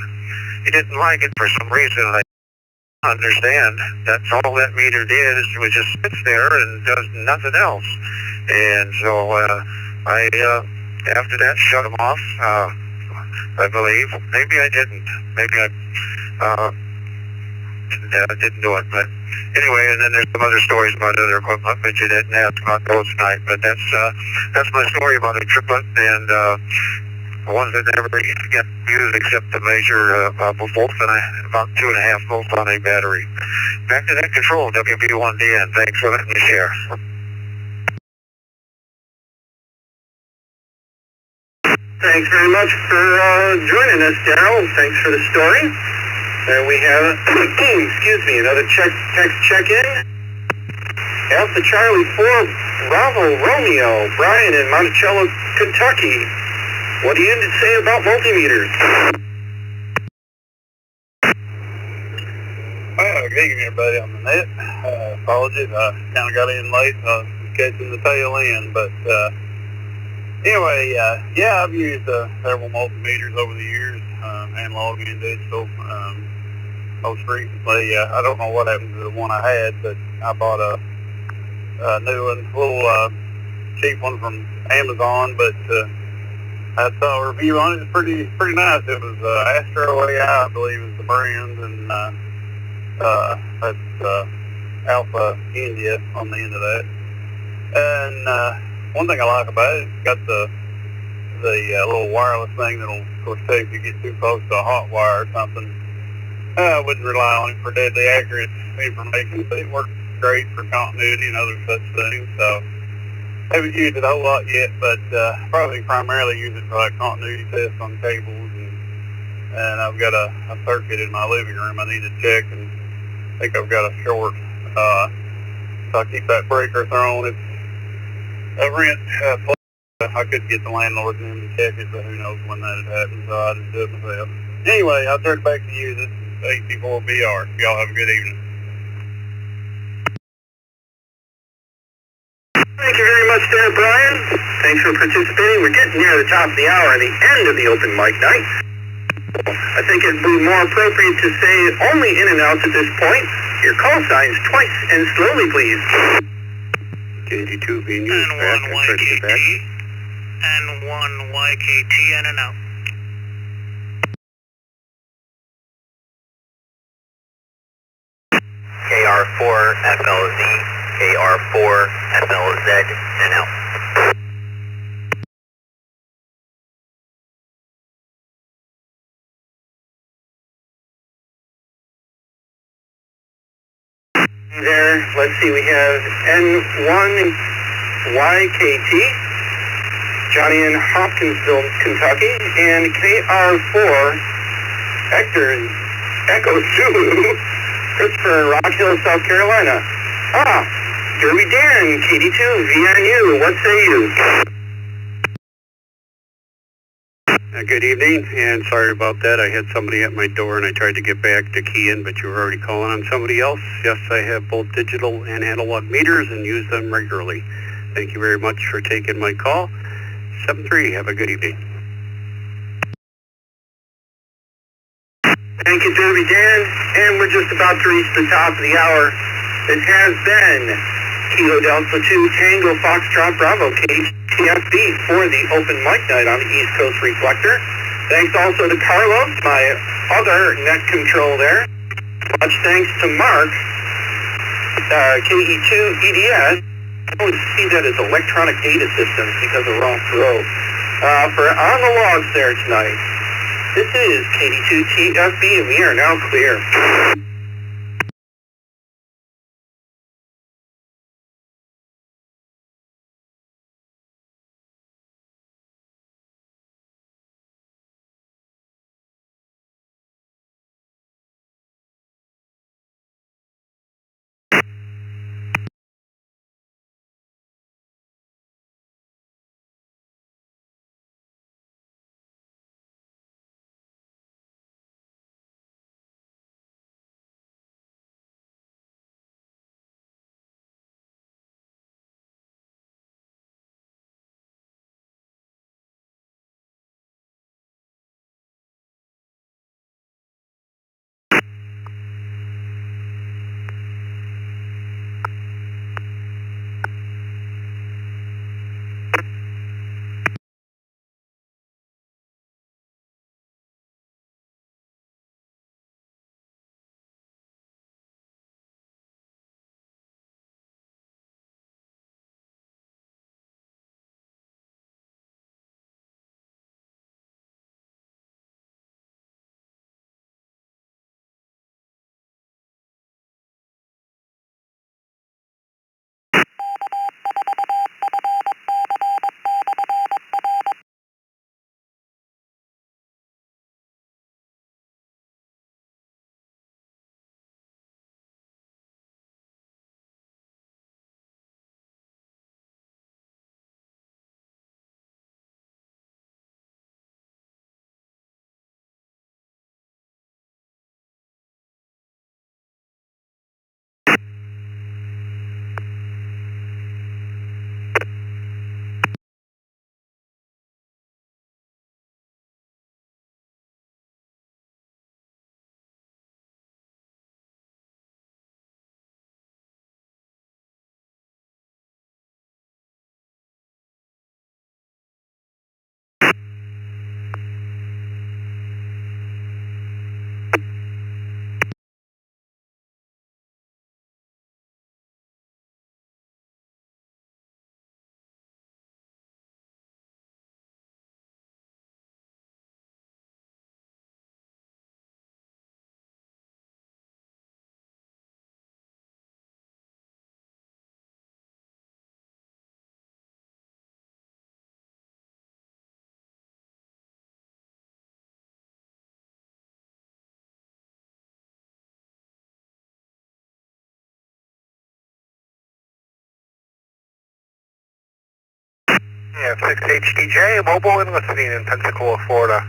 He didn't like it for some reason. I understand. That's all that meter did, is it just sits there and does nothing else. And so I, after that, shut him off, I believe. Maybe I didn't. Maybe I didn't do it, but anyway, and then there's some other stories about other equipment, but you didn't ask about those tonight. But that's my story about a triplet, and Ones that never get used except to measure volts and about 2.5 volts on a battery. Back to that control, WB1DN. Thanks for letting me share. Thanks very much for joining us, Daryl. Thanks for the story. There we have, excuse me, another text check-in. Alpha Charlie 4 Bravo Romeo, Brian in Monticello, Kentucky. What do you have to say about multimeters? Good evening, everybody on the net. Apologies, I kind of got in late, so I was catching the tail end. But anyway, yeah, I've used several multimeters over the years, analog and digital. Most recently, I don't know what happened to the one I had, but I bought a new one, a little cheap one from Amazon, but I saw a review on it. It's pretty nice. It was Astro AI, I believe is the brand, and that's Alpha India on the end of that. And one thing I like about it, it's got the little wireless thing that'll, of course, tell if you get too close to a hot wire or something. I wouldn't rely on it for deadly accurate information, but it works great for continuity and other such things. So I haven't used it a whole lot yet, but probably primarily use it for like continuity tests on cables, and I've got a circuit in my living room I need to check, and I think I've got a short, so I keep that breaker thrown. It's a rent place. I could get the landlord and them to check it, but who knows when that would happen, so I just do it myself. Anyway, I'll turn it back to you. This is 84BR. Y'all have a good evening. Thank you very much there, Brian. Thanks for participating. We're getting near the top of the hour and the end of the open mic night. I think it'd be more appropriate to say only in and outs at this point. Your call signs twice and slowly, please. KD2 being used back. N1 YKT, N1 YKT, in and out. KR4 FLZ, KR4 FLZ, and out. There, let's see, we have N1 YKT, Johnny in Hopkinsville, Kentucky, and KR4 Hector Echo Zulu, Christopher in Rock Hill, South Carolina. Derby Dan, KD2, VNU, what say you? Good evening, and sorry about that. I had somebody at my door, and I tried to get back to key in, but you were already calling on somebody else. Yes, I have both digital and analog meters and use them regularly. Thank you very much for taking my call. 7-3, have a good evening. Thank you, Derby Dan, and we're just about to reach the top of the hour. It has been Kilo Delta 2 Tango Foxtrot Bravo KTFB for the open mic night on the East Coast Reflector. Thanks also to Carlos, my other net control there. Much thanks to Mark, KE2 EDS. I always see that as electronic data systems because of wrong throw. For on the logs there tonight. This is KD2 TFB and we are now clear. Yeah, 6HDJ, mobile and listening in Pensacola, Florida.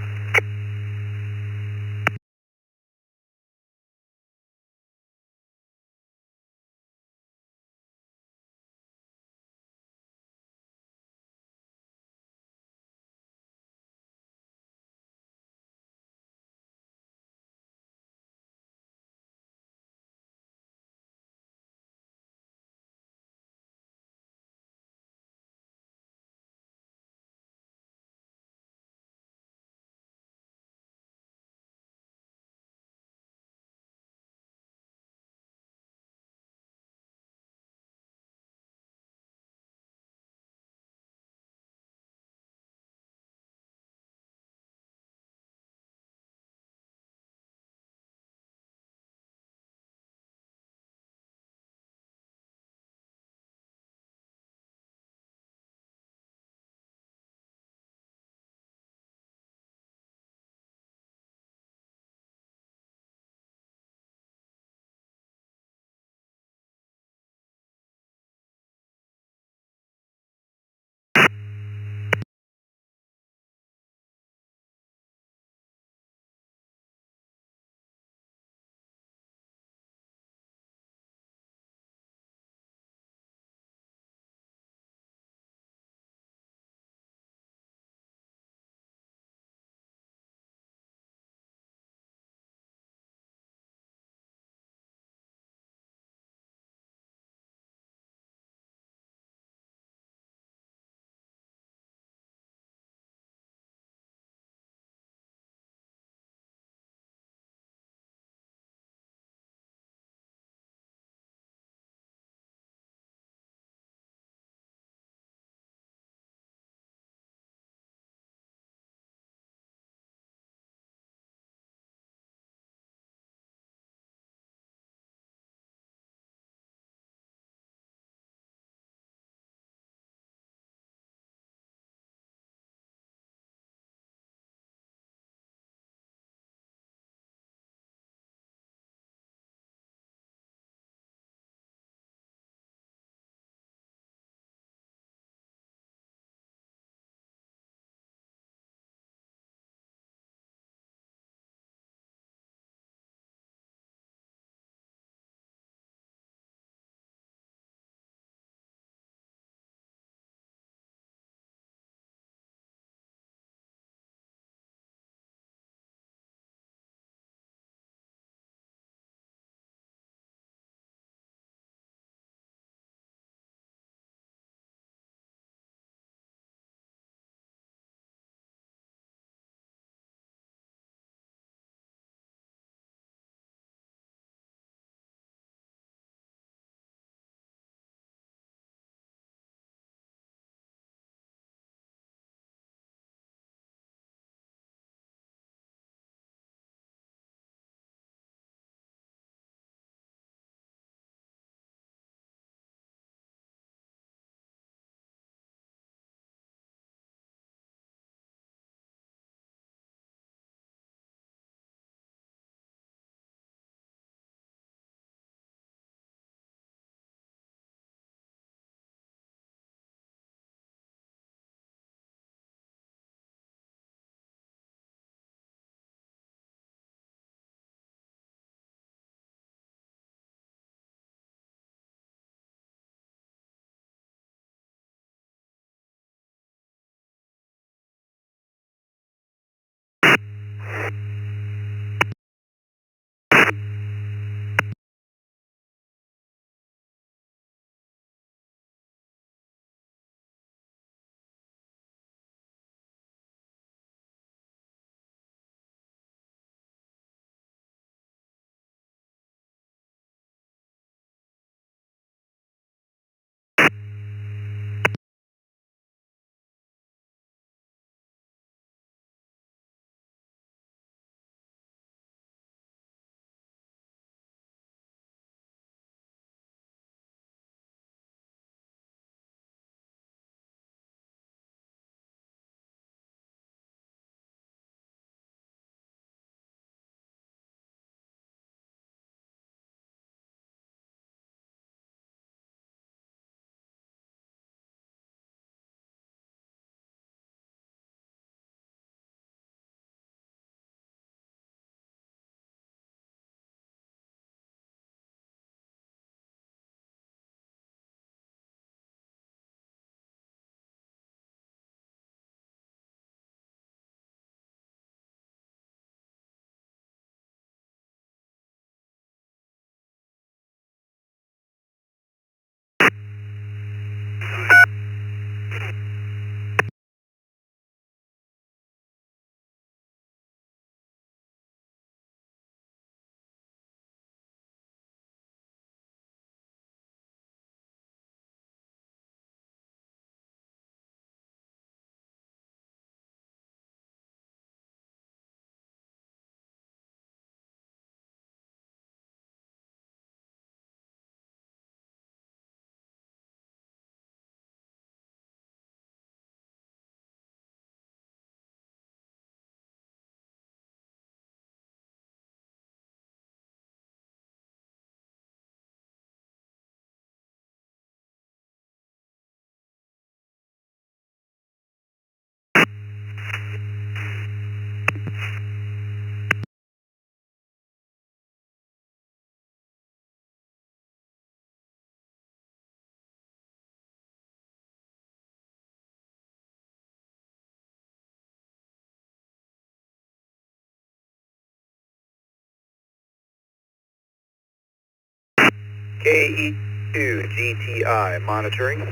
KE2GTI monitoring.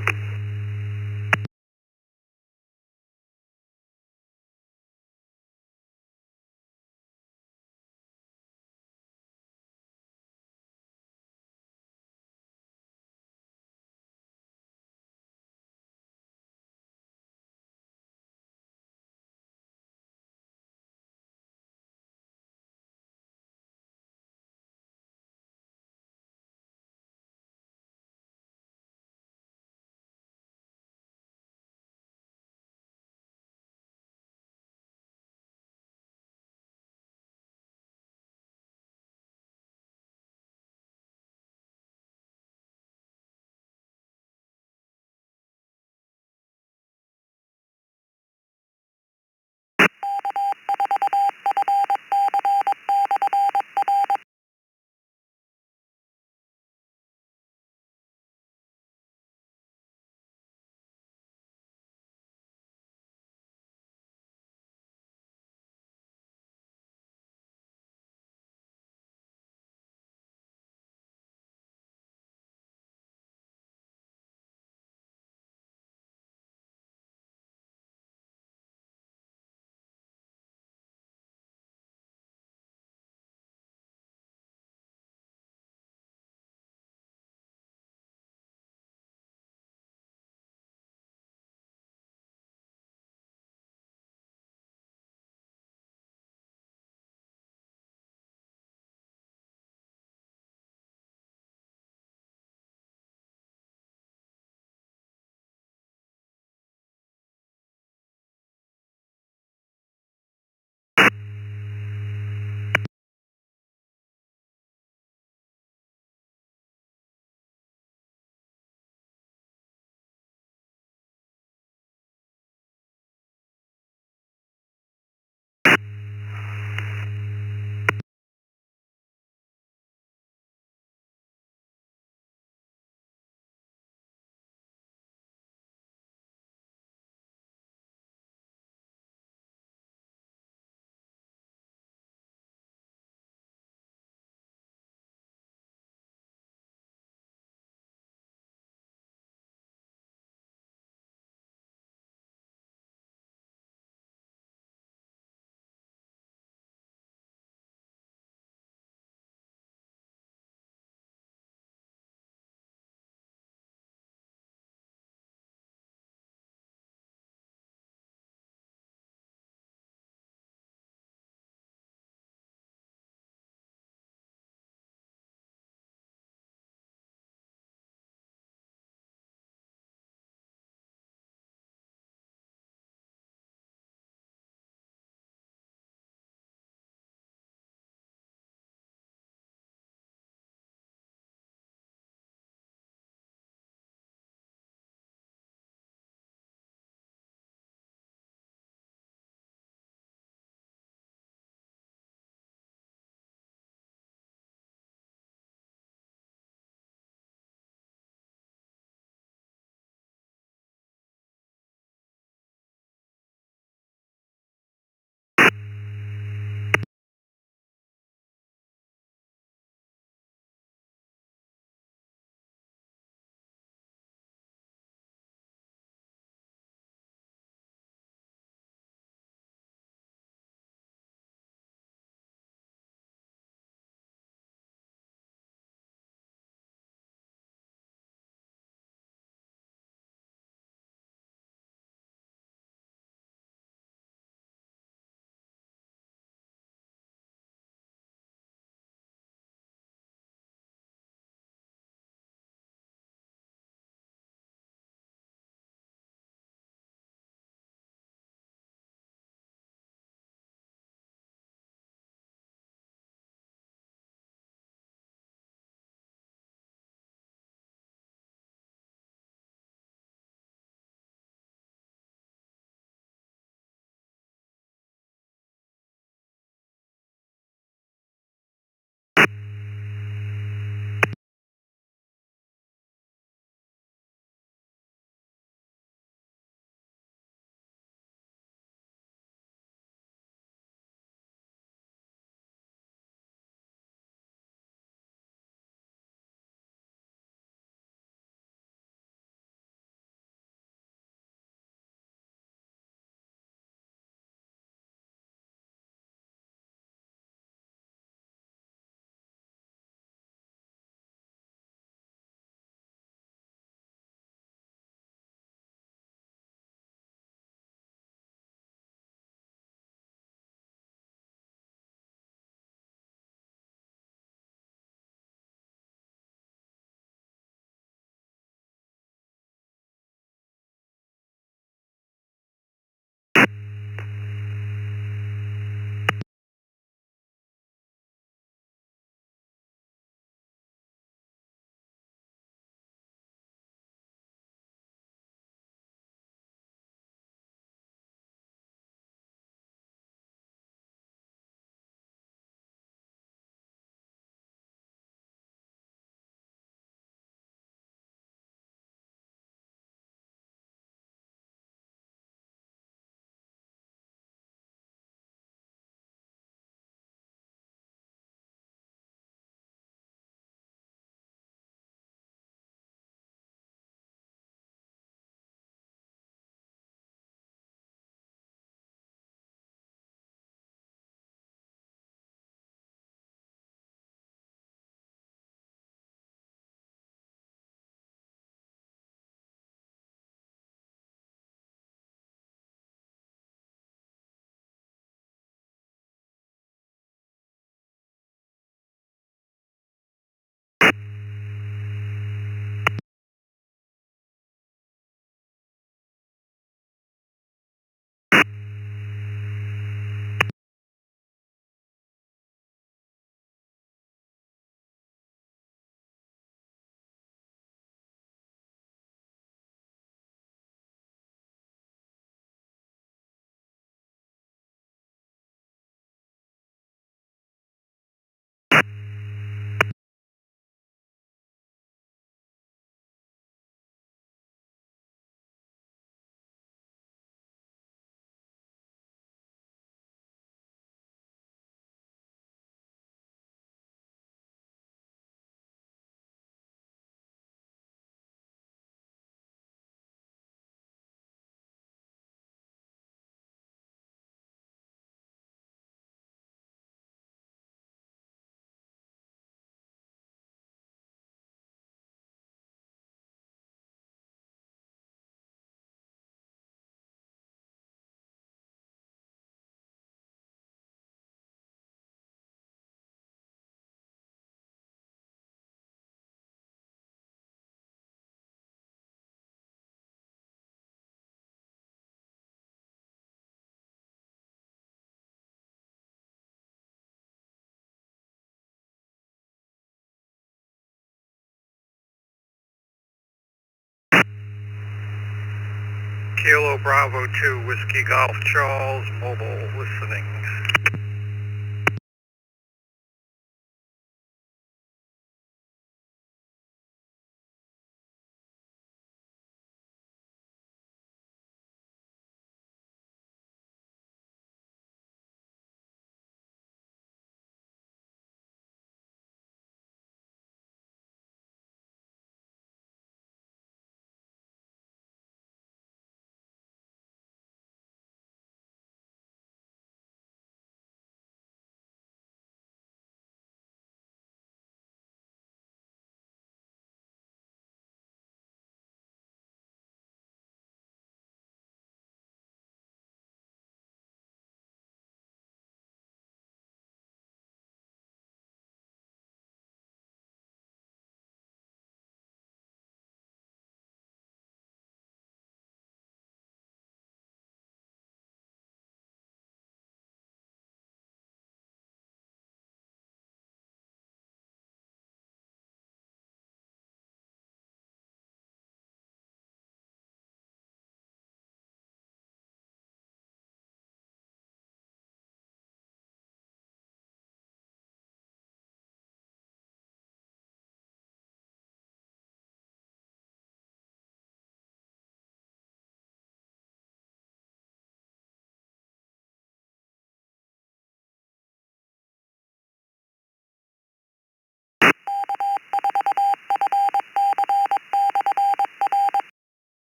Kilo Bravo 2 Whiskey Golf Charles, mobile listening.